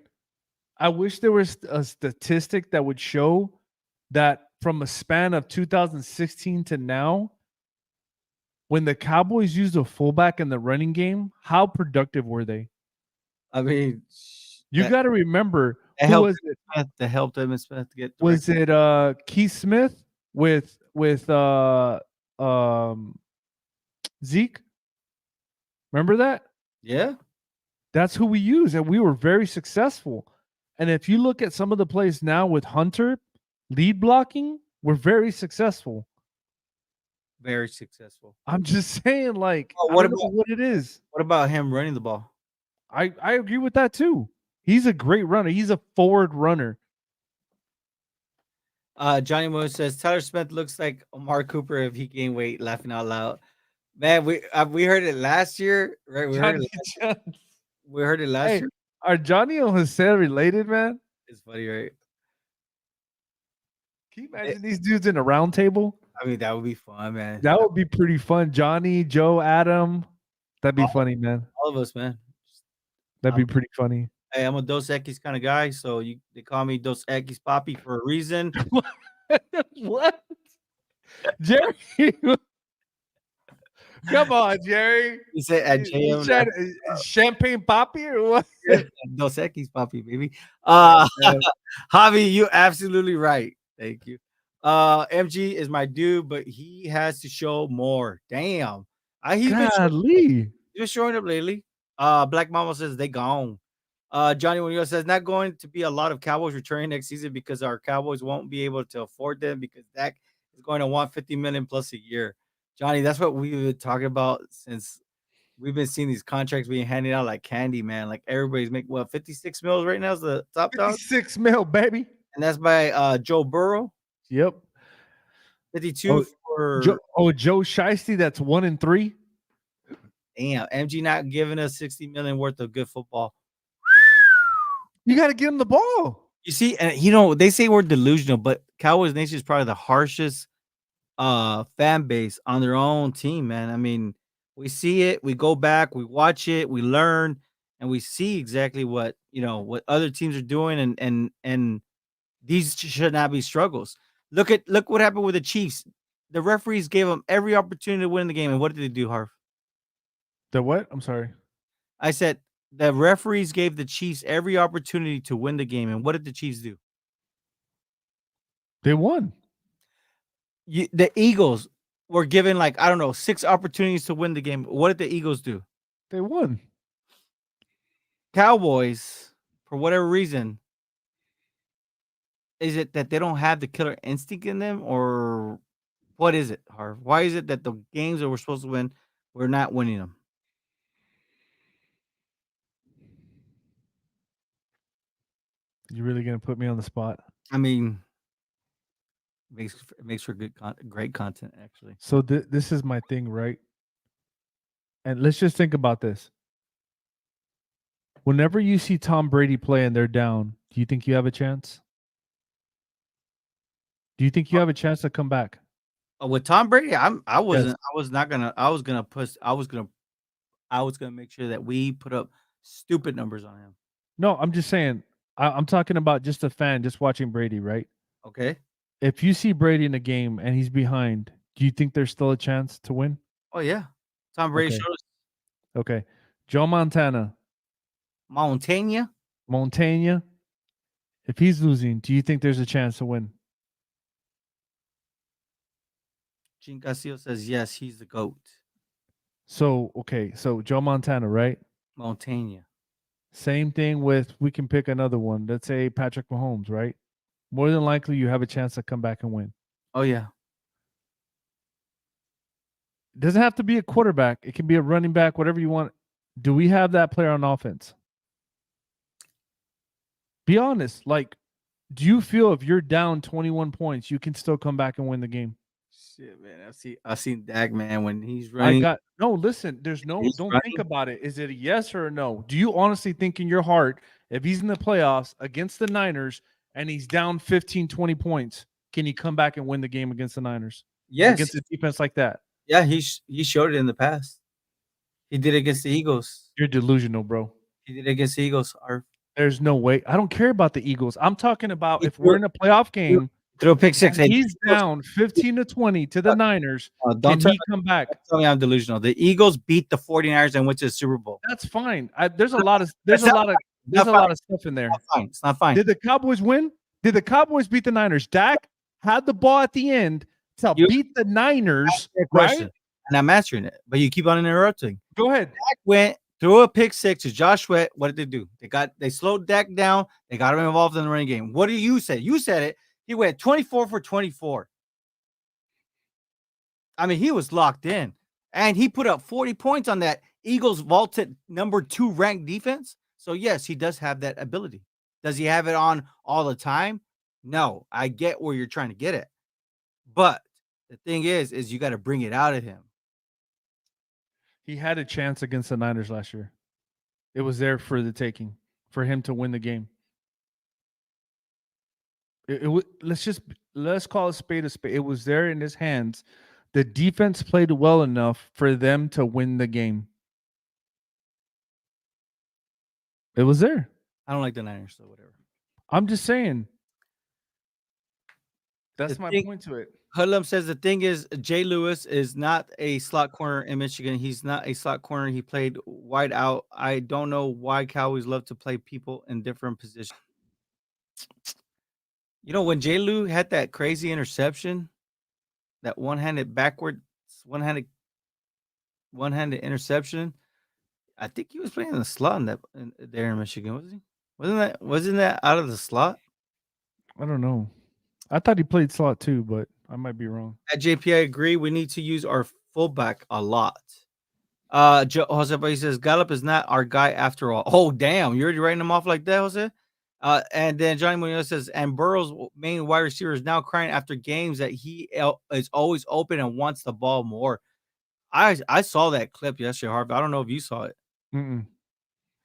I wish there was a statistic that would show that from a span of 2016 to now, when the Cowboys used a fullback in the running game, how productive were they? I mean, You got to remember that who helped was it? that helped Evan Smith to get the record. Was it Keith Smith with um Zeke? Remember that? Yeah, That's who we use, and we were very successful. And if you look at some of the plays now with Hunter lead blocking, we're very successful. very successful. I'm just saying, like, Oh, I don't know what it is. what about him running the ball? I agree with that too. He's a great runner. He's a forward runner. Johnny Moon says Tyler Smith looks like Omar Cooper if he gained weight. Laughing out loud, man. We heard it last year, right? Johnny Jones. We heard it last Hey, year. are Johnny and Jose related, man? It's funny, right? Can you Eh, imagine these dudes in a round table? I mean, that would be fun, man. That would be pretty fun. Johnny, Joe, Adam. That'd be All, funny, man. all of us, man. That'd I'm be pretty funny. Hey, I'm a Dos Equis kind of guy, so they call me Dos Equis Papi for a reason. What? Jerry? Come on, Jerry. You say at You JM trying champagne poppy or what? Dos Equis Papi, baby. Oh, man. Javi, you absolutely right. Thank you. MG is my dude, but he has to show more. Damn. Golly. He's been showing up lately. Black Mama says they gone. Johnny Munoz says not going to be a lot of Cowboys returning next season because our Cowboys won't be able to afford them because Dak is going to want 50 million plus a year. Johnny, that's what we've been talking about since we've been seeing these contracts being handed out like candy, man. Like everybody's making 56 mils right now is the top dog, 56 mil, baby. and that's by Joe Burrow. Yep. 52 Oh, for Joe Shiesty, that's 1-3. damn MG not giving us 60 million worth of good football. You got to give him the ball. You see, and they say we're delusional, but Cowboys Nation is probably the harshest fan base on their own team, man. I mean, we see it, we go back, we watch it, we learn, and we see exactly what other teams are doing, and these should not be struggles. Look what happened with the Chiefs. The referees gave them every opportunity to win the game, and what did they do, Harv? The what? I'm sorry. I said the referees gave the Chiefs every opportunity to win the game, and what did the Chiefs do? They won. The Eagles were given like I don't know 6 opportunities to win the game. What did the Eagles do? They won. Cowboys, for whatever reason, is it that they don't have the killer instinct in them, or what is it, Harv? Why is it that the games that we're supposed to win, we're not winning them? You really gonna put me on the spot? I mean, it makes for great content, actually. So this is my thing, right? And let's just think about this. Whenever you see Tom Brady play and they're down, do you think you have a chance? Do you think you have a chance to come back? With Tom Brady, I Yes. wasn't. I was not gonna. I was gonna push. I was gonna make sure that we put up stupid numbers on him. No, I'm just saying. I'm talking about just a fan, just watching Brady, right? Okay. If you see Brady in a game and he's behind, do you think there's still a chance to win? Oh yeah. Tom Brady Okay. showed us Okay. Joe Montana, Montana. Montana, if he's losing, do you think there's a chance to win? Gene Castillo says yes. He's the goat. So, okay. So, Joe Montana, right? Montana. Same thing with, we can pick another one. Let's say Patrick Mahomes, right? More than likely, you have a chance to come back and win. Oh yeah. It doesn't have to be a quarterback. It can be a running back, whatever you want. Do we have that player on offense? Be honest. Like, do you feel if you're down 21 points, you can still come back and win the game? Shit, man. I seen Dak, man, when he's I running. got no. Listen, there's no. He's Don't think running. about it. Is it a yes or a no? Do you honestly think in your heart, if he's in the playoffs against the Niners and he's down 15, 20 points, can he come back and win the game against the Niners Yes. against a defense like that? Yeah. He showed it in the past. He did it against the Eagles. You're delusional, bro. He did it against the Eagles. There's no way. I don't care about the Eagles. I'm talking about He if we're in a playoff threw, game threw a pick six. and Hey, he's down 15 to 20 to the Niners, don't can tell, he come back? don't tell me I'm delusional. The Eagles beat the 49ers and went to the Super Bowl. That's fine. There's a lot of That's not, there's a fine. lot of stuff in there. It's not fine. It's not fine. Did the Cowboys win? Did the Cowboys beat the Niners? Dak had the ball at the end to You beat the Niners, asked me a right? question, and I'm answering it, but you keep on interrupting. Go ahead. Dak went threw a pick six to Josh Sweat. What did they do? They slowed Dak down. They got him involved in the running game. What do you say? You said it. He went 24 for 24. I mean, he was locked in, and he put up 40 points on that Eagles vaulted number 2 ranked defense. So yes, he does have that ability. Does he have it on all the time? No, I get where you're trying to get it, but the thing is you got to bring it out of him. He had a chance against the Niners last year. It was there for the taking, for him to win the game. Let's call a spade a spade. It was there in his hands. The defense played well enough for them to win the game. It was there. I don't like the Niners, so whatever. I'm just saying. That's my point to it. Hoodlum says the thing is, Jay Lewis is not a slot corner in Michigan. He's not a slot corner. He played wide out. I don't know why Cowboys love to play people in different positions. You know, when Jay Lou had that crazy interception, that one-handed backwards, one-handed interception, I think he was playing in the slot there in Michigan, was he? Wasn't that out of the slot? I don't know. I thought he played slot too, but I might be wrong. At JP, I agree. We need to use our fullback a lot. Jose says Gallup is not our guy after all. Oh, damn. You're already writing him off like that, Jose? And then Johnny Munoz says, and Burrow's main wide receiver is now crying after games that is always open and wants the ball more. I saw that clip yesterday, Harvey. I don't know if you saw it. Mm-mm.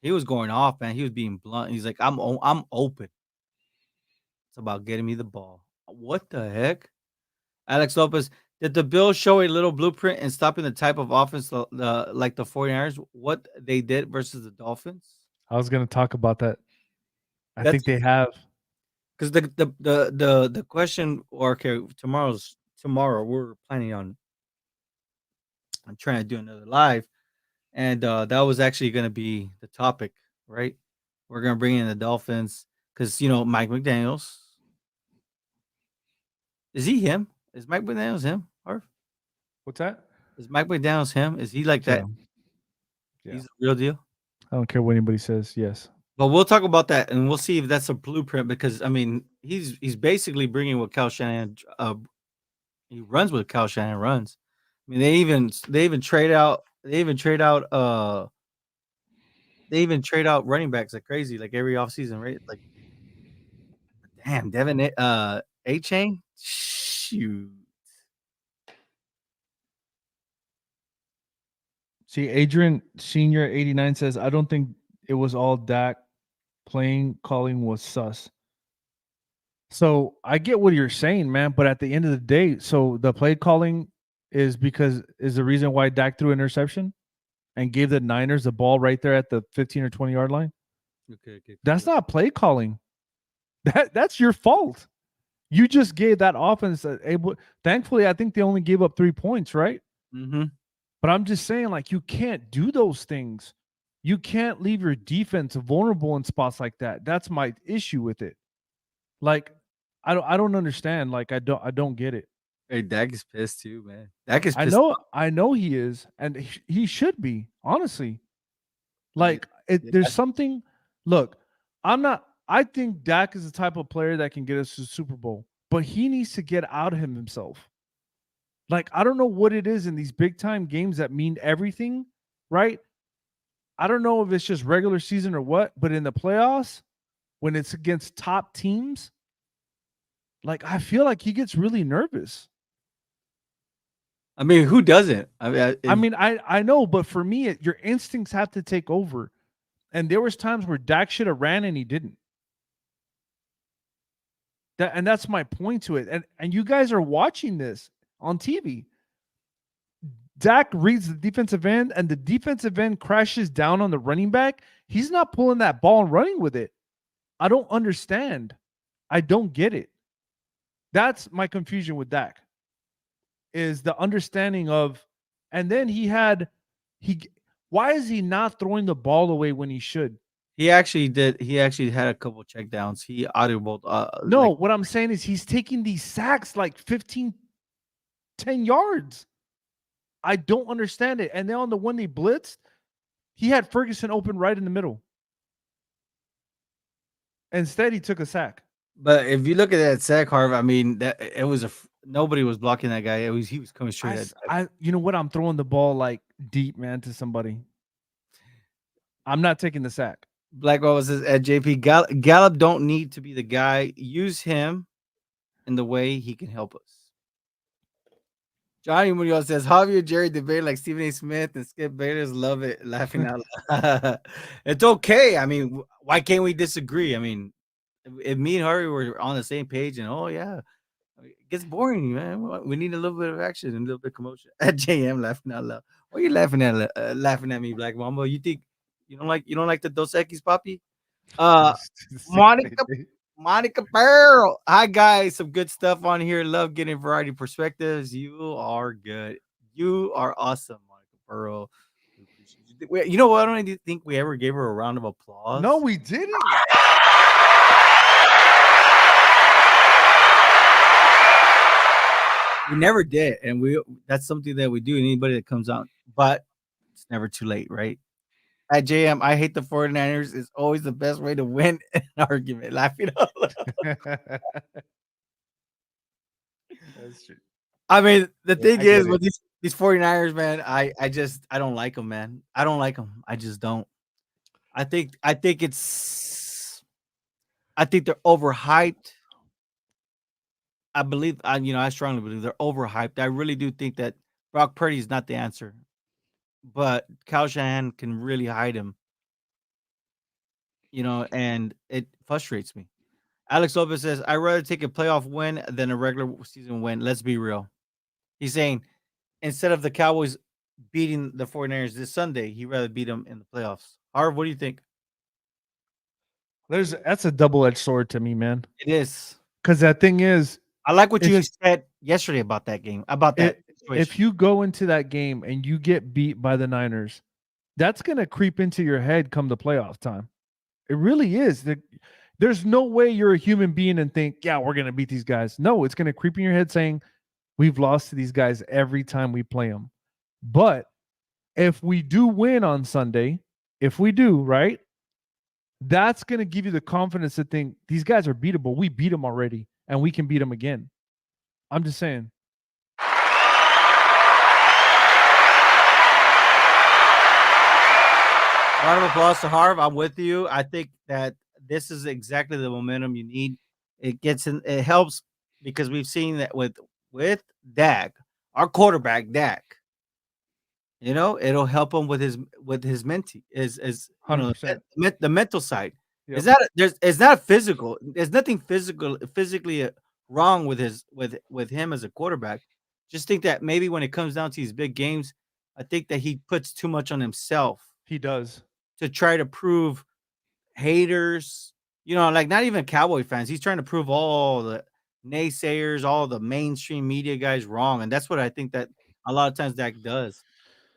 He was going off, man. He was being blunt. He's like, I'm open. It's about getting me the ball. What the heck? Alex Lopez, did the Bills show a little blueprint in stopping the type of offense like the 49ers, what they did versus the Dolphins? I was gonna talk about that. I That's think they have. because the question, or okay, tomorrow we're planning on trying to do another live, and that was actually going to be the topic, right? We're going to bring in the Dolphins because Mike McDaniel's, is he him? Is Mike McDaniel's him? Or What's that? is Mike McDaniel's him? Is he like Yeah, that? yeah. He's the real deal. I don't care what anybody says. Yes. But we'll talk about that, and we'll see if that's a blueprint. Because I mean, he's basically bringing what Kyle Shanahan. He runs what Kyle Shanahan runs. I mean, they even trade out. They even trade out running backs like crazy, like every offseason, right? Like, damn, Devin A Chain. Shoot. See, Adrian Senior 89 says, I don't think it was all Dak. Playing calling was sus. So I get what you're saying, man. But at the end of the day, so the play calling is the reason why Dak threw interception and gave the Niners the ball right there at the 15 or 20-yard line. Okay. That's not play calling. That's your fault. You just gave that offense thankfully, I think they only gave up 3 points, right? Mm-hmm. But I'm just saying, like, you can't do those things. You can't leave your defense vulnerable in spots like that. That's my issue with it. Like, I don't understand. Like, I don't get it. Hey, Dak is pissed too, man. Dak is pissed. I know he is, and he should be, honestly. Yeah, Like, there's something. Look, I think Dak is the type of player that can get us to the Super Bowl, but he needs to get out of himself. Like, I don't know what it is in these big time games that mean everything, right? I don't know if it's just regular season or what, but in the playoffs, when it's against top teams, like, I feel like he gets really nervous. I mean, who doesn't? I know, but for me, your instincts have to take over. And there was times where Dak should have ran and he didn't. That's my point to it. And you guys are watching this on TV. Dak reads the defensive end, and the defensive end crashes down on the running back. He's not pulling that ball and running with it. I don't understand. I don't get it. That's my confusion with Dak. Is the understanding of, and then why is he not throwing the ball away when he should? He actually did. He actually had a couple checkdowns. He audibled. No, what I'm saying is he's taking these sacks like 15, 10 yards. I don't understand it. And then on the one they blitzed, he had Ferguson open right in the middle. Instead, he took a sack. But if you look at that sack, Harv, I mean, that it was nobody was blocking that guy. He was coming straight at. You know what? I'm throwing the ball like deep, man, to somebody. I'm not taking the sack. Black Ball says at JP Gallup don't need to be the guy. Use him in the way he can help us. Johnny Munoz says Javier Jerry debate like Stephen A. Smith and Skip Bayless. Love it, laughing out loud. It's okay. I mean, why can't we disagree? I mean, if me and Harvey were on the same page, and oh yeah, it gets boring, man. We need a little bit of action and a little bit of commotion. At JM laughing out loud. Why are you laughing at me, Black Mamba? You think you don't like the Dos Equis, Papi? Monica Pearl. Hi guys, some good stuff on here. Love getting variety perspectives. You are good. You are awesome, Monica Pearl. You know what? I don't think we ever gave her a round of applause. No, we didn't. We never did, and that's something that we do. Anybody that comes out, but it's never too late, right? At JM, I hate the 49ers is always the best way to win an argument. Laughing out loud. That's true. I mean, the thing is with these 49ers, man, I don't like them, man. I don't like them. I just don't. I think it's I think they're overhyped. I believe I strongly believe they're overhyped. I really do think that Brock Purdy is not the answer, but Kyle Shanahan can really hide him, and it frustrates me. Alex Lopez says, "I'd rather take a playoff win than a regular season win." Let's be real. He's saying instead of the Cowboys beating the 49ers this Sunday, he'd rather beat them in the playoffs. Harv, what do you think? That's a double-edged sword to me, man. It is. Because that thing is, I like what if you said yesterday about that game, about that it if situation. you go into that game and you get beat by the Niners, that's gonna creep into your head come the playoff time. It really is. There's no way you're a human being and think, yeah, we're gonna beat these guys. No, it's gonna creep in your head saying we've lost to these guys every time we play them. But if we do win on Sunday, if we do, right, that's going to give you the confidence to think these guys are beatable. We beat them already and we can beat them again. I'm just saying. Round of applause to Harv. I'm with you. I think that this is exactly the momentum you need. It helps because we've seen that with Dak, our quarterback Dak. It'll help him with his mentee is 100%. the mental side. Yep. It's not physical. There's nothing physically wrong with with him as a quarterback. Just think that maybe when it comes down to these big games, I think that he puts too much on himself He does. to try to prove haters, like not even Cowboy fans. He's trying to prove all the naysayers, all the mainstream media guys wrong, and that's what I think that a lot of times Dak does.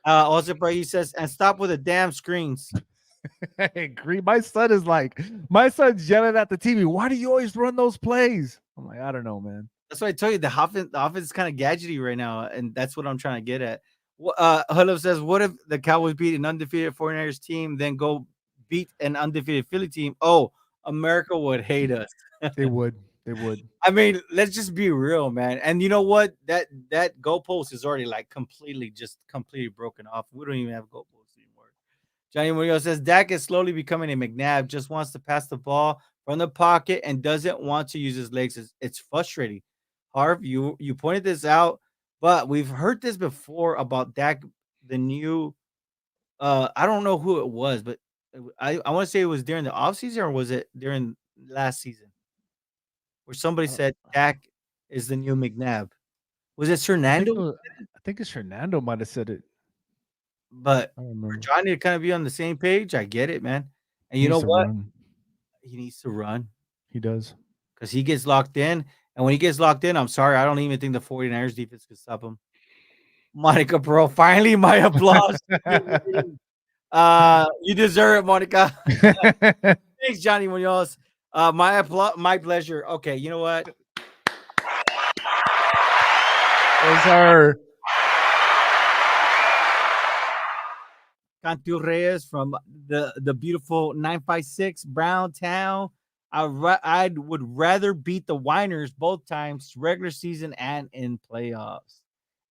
Also, but he says, and stop with the damn screens. I agree. My son's yelling at the TV. Why do you always run those plays? I'm like, I don't know, man. That's what I tell you. The offense is kind of gadgety right now, and that's what I'm trying to get at. Hullo says, what if the Cowboys beat an undefeated 49ers team, then go beat an undefeated Philly team? Oh, America would hate us. They would. They would. I mean, let's just be real, man. And you know what? That goalpost is already like completely broken off. We don't even have goalposts anymore. Johnny Munoz says Dak is slowly becoming a McNabb, just wants to pass the ball from the pocket and doesn't want to use his legs. It's frustrating. Harv, you pointed this out, but we've heard this before about Dak, the new I don't know who it was, but I want to say it was during the offseason or was it during last season where somebody Uh, said Dak is the new McNabb. Was it I think Fernando? I think it's Fernando might have said it. But I don't for remember. Johnny to kind of be on the same page, I get it, man. And He you know needs to what? run. He needs to run He does. because he gets locked in. And when he gets locked in, I'm sorry, I don't even think the 49ers defense could stop him. Monica Bro, finally my applause. You deserve it, Monica. Thanks, Johnny Munoz. My pleasure. Okay, you know what? Those are Cantu Reyes from the beautiful 956 Brown Town. I would rather beat the Winers both times, regular season and in playoffs.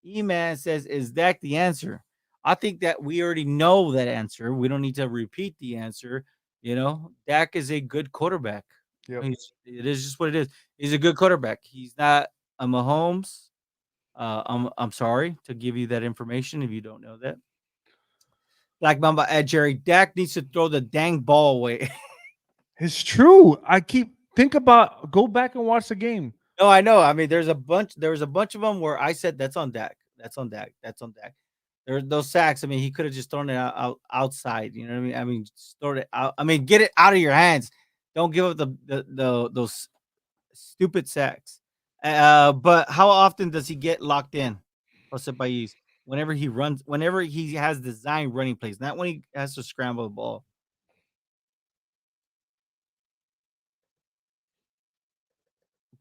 E-Man says, is that the answer? I think that we already know that answer. We don't need to repeat the answer. Dak is a good quarterback. yep. It is just what it is. He's a good quarterback. He's not a Mahomes. I'm sorry to give you that information if you don't know that. Like Mamba at Jerry, Dak needs to throw the dang ball away. It's true. Go back and watch the game. No, I know. I mean, there was a bunch of them where I said that's on Dak. That's on Dak. That's on Dak. There those sacks. I mean, he could have just thrown it outside. You know what I mean? I mean, just throw it out. I mean, get it out of your hands. Don't give up those stupid sacks. But how often does he get locked in? Jose Baez? Whenever he runs, whenever he has designed running plays, not when he has to scramble the ball.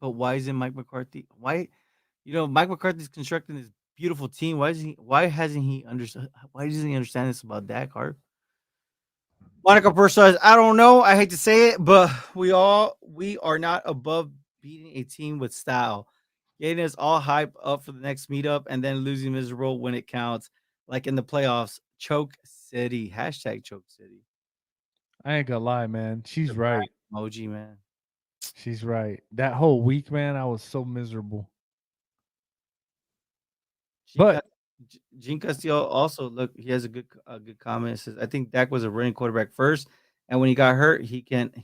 But why isn't Mike McCarthy? Why, Mike McCarthy's constructing this beautiful team. Why hasn't he understood? Why doesn't he understand this about Dak Hart? Monica Purcell says, I don't know. I hate to say it, but we are not above beating a team with style. Getting us all hyped up for the next meetup and then losing miserable when it counts, like in the playoffs. Choke City. Hashtag Choke City. I ain't gonna lie, man. The She's crying right. emoji, man. She's right. That whole week, man, I was so miserable. Gene, Ca- But Gene Castillo also look. He has a good comment. It says, "I think Dak was a running quarterback first, and when he got hurt, he can't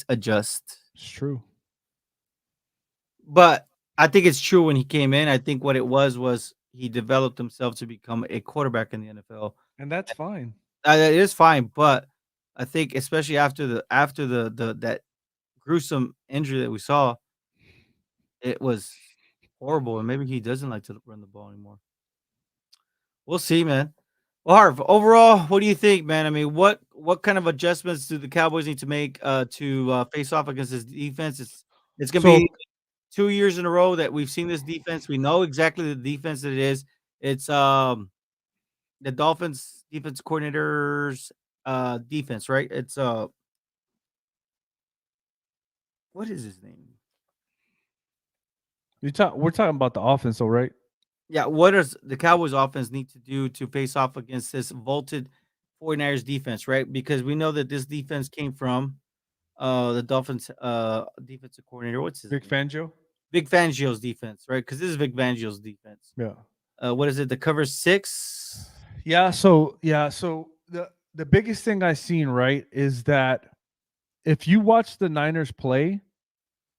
adjust." it's true. But I think it's true when he came in. I think what it was he developed himself to become a quarterback in the NFL. And that's fine. It is fine, but I think especially after the that gruesome injury that we saw, it was horrible, and maybe he doesn't like to run the ball anymore. We'll see, man. Well, Harv, overall, what do you think, man? I mean, what kind of adjustments do the Cowboys need to make to face off against this defense? It's gonna be So 2 years in a row that we've seen this defense. We know exactly the defense that it is. It's the Dolphins defense coordinator's defense, right? It's what is his name? we're talking about the offense, though, right? Yeah, what does the Cowboys offense need to do to face off against this vaulted 49ers defense, right? Because we know that this defense came from the Dolphins defensive coordinator. What's his Vic name? Fangio. Vic Fangio's defense, right? Because this is Vic Fangio's defense. Yeah. What is it? The cover six? So the biggest thing I seen, right, is that if you watch the Niners play,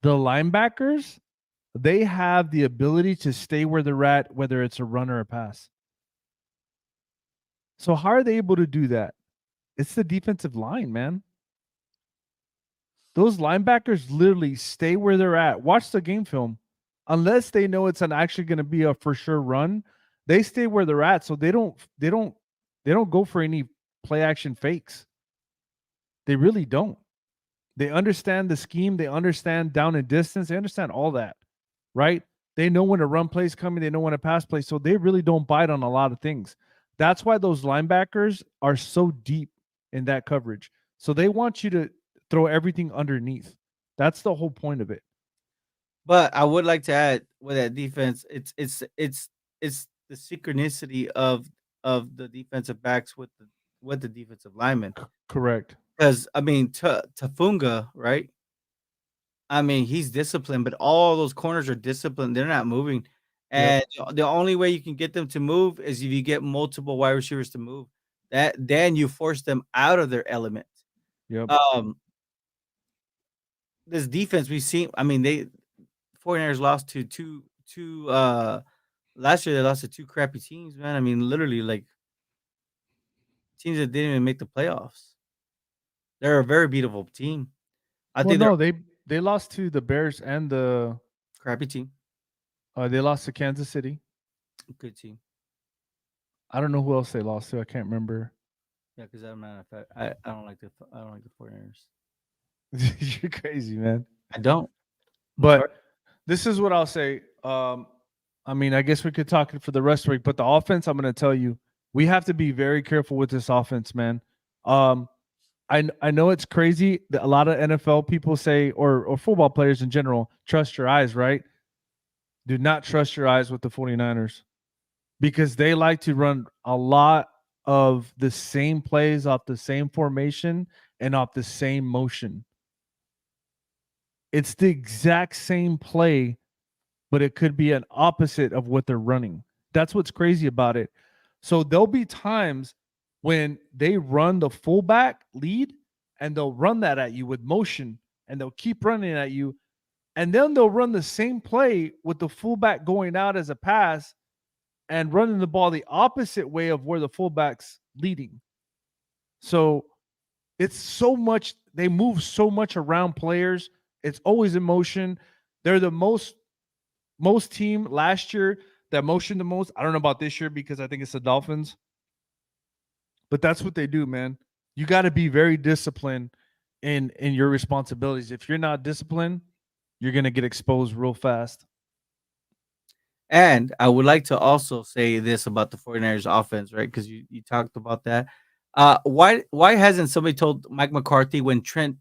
the linebackers, they have the ability to stay where they're at, whether it's a run or a pass. So how are they able to do that? It's the defensive line, man. Those linebackers literally stay where they're at. Watch the game film. Unless they know it's actually going to be a for sure run, they stay where they're at. So they don't go for any play action fakes. They really don't. They understand the scheme. They understand down and distance. They understand all that, right? They know when a run play is coming. They know when a pass play. So they really don't bite on a lot of things. That's why those linebackers are so deep in that coverage. So they want you to throw everything underneath. That's the whole point of it. But I would like to add with that defense, it's the synchronicity of the defensive backs with the defensive linemen. Correct. Because I mean, Tafunga, right? I mean, he's disciplined, but all those corners are disciplined. They're not moving, Yep. and the only way you can get them to move is if you get multiple wide receivers to move. That then you force them out of their element. Yep. Um, this defense we've seen. I mean, 49ers lost to two last year they lost to two crappy teams, man. I mean, literally like teams that didn't even make the playoffs. They're a very beatable team. I Well, think they're no, they lost to the Bears and a crappy team. they lost to Kansas City. Good team. I don't know who else they lost to. I can't remember. Yeah, because I'm not a fan. I don't like the 49ers. You're crazy, man. I don't. I'm sorry. But this is what I'll say. I mean, I guess we could talk for the rest of the week, but the offense, I'm going to tell you, we have to be very careful with this offense, man. Um, I know it's crazy that a lot of NFL people say, or football players in general, trust your eyes, right? Do not trust your eyes with the 49ers because they like to run a lot of the same plays off the same formation and off the same motion. It's the exact same play, but it could be an opposite of what they're running. That's what's crazy about it. So there'll be times when they run the fullback lead and they'll run that at you with motion and they'll keep running at you. And then they'll run the same play with the fullback going out as a pass and running the ball the opposite way of where the fullback's leading. So it's so much, they move so much around players. It's always in motion. They're the most team last year that motioned the most. I don't know about this year because I think it's the Dolphins, but that's what they do, man. You got to be very disciplined in your responsibilities. If you're not disciplined, you're gonna get exposed real fast. And I would like to also say this about the 49ers offense, right? Because you talked about that. Why hasn't somebody told Mike McCarthy when Trent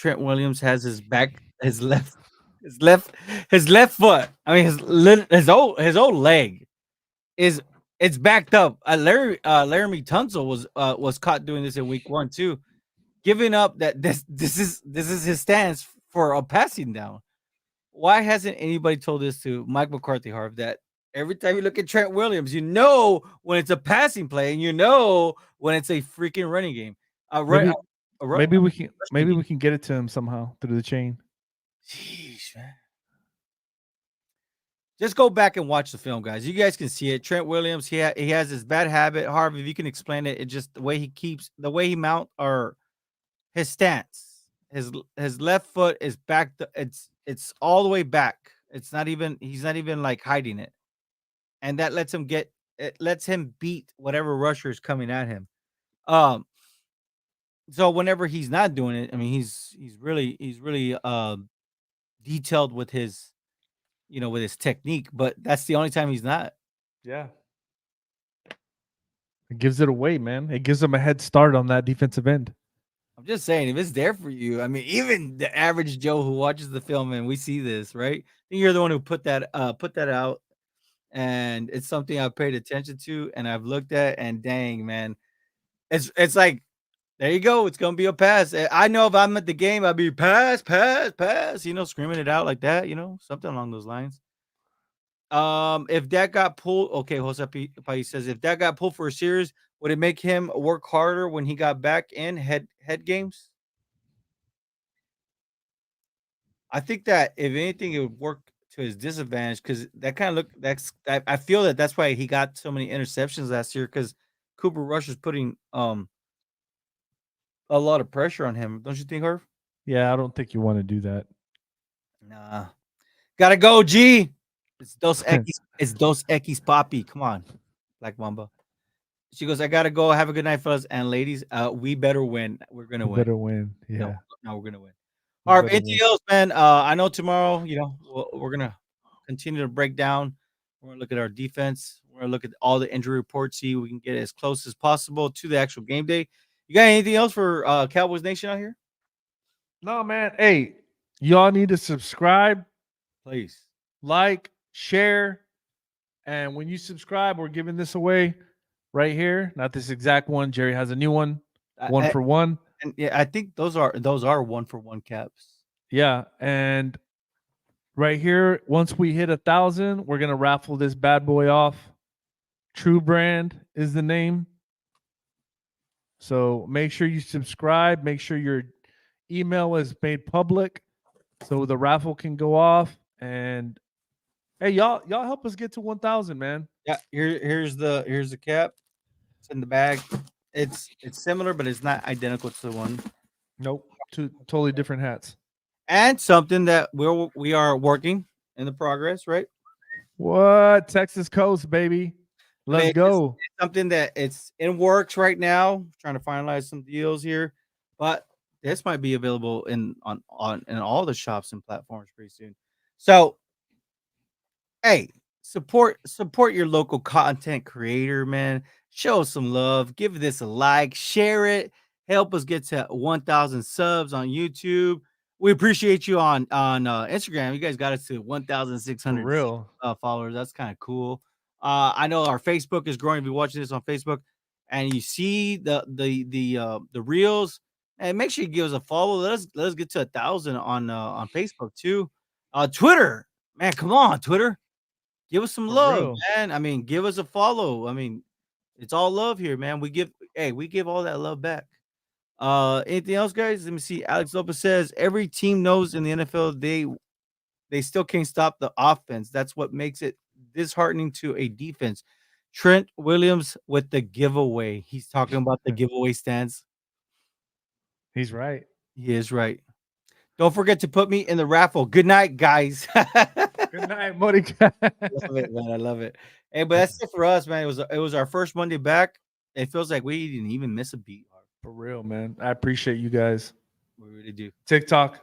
Williams has his left his left foot. I mean his old leg is it's backed up. Laramie Tunsil was caught doing this in week 1 too. giving up that this is his stance for a passing down. Why hasn't anybody told this to Mike McCarthy, Harv? That every time you look at Trent Williams, you know when it's a passing play, and you know when it's a freaking running game. Right, Maybe maybe we can rushing maybe we can get it to him somehow through the chain. Sheesh, man. Just go back and watch the film, guys. You guys can see it. Trent Williams, he has this bad habit. Harvey, if you can explain it, it's just the way he keeps the way he mount or his stance. His left foot is back. It's all the way back. It's not even he's not even like hiding it, and that lets him beat whatever rusher is coming at him. Um, so whenever he's not doing it, I mean he's really detailed with his with his technique, but that's the only time he's not. Yeah. It gives it away, man. It gives them a head start on that defensive end. I'm just saying, if it's there for you, I mean, even the average Joe who watches the film and we see this, right? I think you're the one who put that out, and it's something I've paid attention to and I've looked at, and dang, man, it's like there you go, it's gonna be a pass. I know if I'm at the game, I'd be pass, pass, pass, screaming it out like that, something along those lines. If that got pulled, okay, Jose Pai says if that got pulled for a series, would it make him work harder when he got back in head games? I think that if anything, it would work to his disadvantage because that kind of look. I feel that that's why he got so many interceptions last year because Cooper Rush is putting a lot of pressure on him. Don't you think, Herb? Yeah, I don't think you want to do that. Nah, gotta go, G. It's dos X Poppy. Come on, Black Mamba. She goes, I gotta go. Have a good night, fellas and ladies. We better win. We're gonna We win. better win. No, Yeah. no, we're gonna win. We All right, better anything win. else, man? I know tomorrow, we're gonna continue to break down. We're gonna look at our defense. We're gonna look at all the injury reports, see if we can get as close as possible to the actual game day. You got anything else for Cowboys Nation out here? No, man. Hey, y'all need to subscribe, Please. like, share. And when you subscribe, we're giving this away right here. Not this exact one. Jerry has a new one. One for one. And yeah, I think those are 1-for-1 caps. Yeah. And right here, once we hit 1,000, we're gonna raffle this bad boy off. True Brand is the name. So make sure you subscribe. Make sure your email is made public so the raffle can go off. And hey, y'all help us get to 1,000, man. Yeah, here's the cap. It's in the bag. It's similar, but it's not identical to the one. Nope, two totally different hats. And something that we are working in the progress, right? What Texas Coast, baby? I mean, Let's go. it's something that it's in works right now, trying to finalize some deals here, but this might be available in all the shops and platforms pretty soon. So, hey, support your local content creator, man. Show some love. Give this a like, share it. Help us get to 1,000 subs on YouTube. We appreciate you on Instagram. You guys got us to For 1,600 real. followers. That's kind of cool. I know our Facebook is growing. If you're watching this on Facebook and you see the reels, and make sure you give us a follow. Let us get to 1,000 on Facebook too. Twitter, man, come on, Twitter. Give us some For love, real. man. I mean, give us a follow. I mean, it's all love here, man. We give all that love back. Anything else, guys? Let me see. Alex Lopez says every team knows in the NFL they still can't stop the offense. That's what makes it disheartening to a defense. Trent Williams with the giveaway. He's talking about the giveaway stance. He's right. He is right. Don't forget to put me in the raffle. Good night, guys. Good night, Monica. Love it, man. I love it. Hey, but that's it for us, man. It was our first Monday back. It feels like we didn't even miss a beat. For real, man. I appreciate you guys. We really do. TikTok,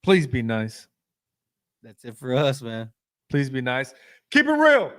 please be nice. That's it for us, man. Please be nice. Keep it real.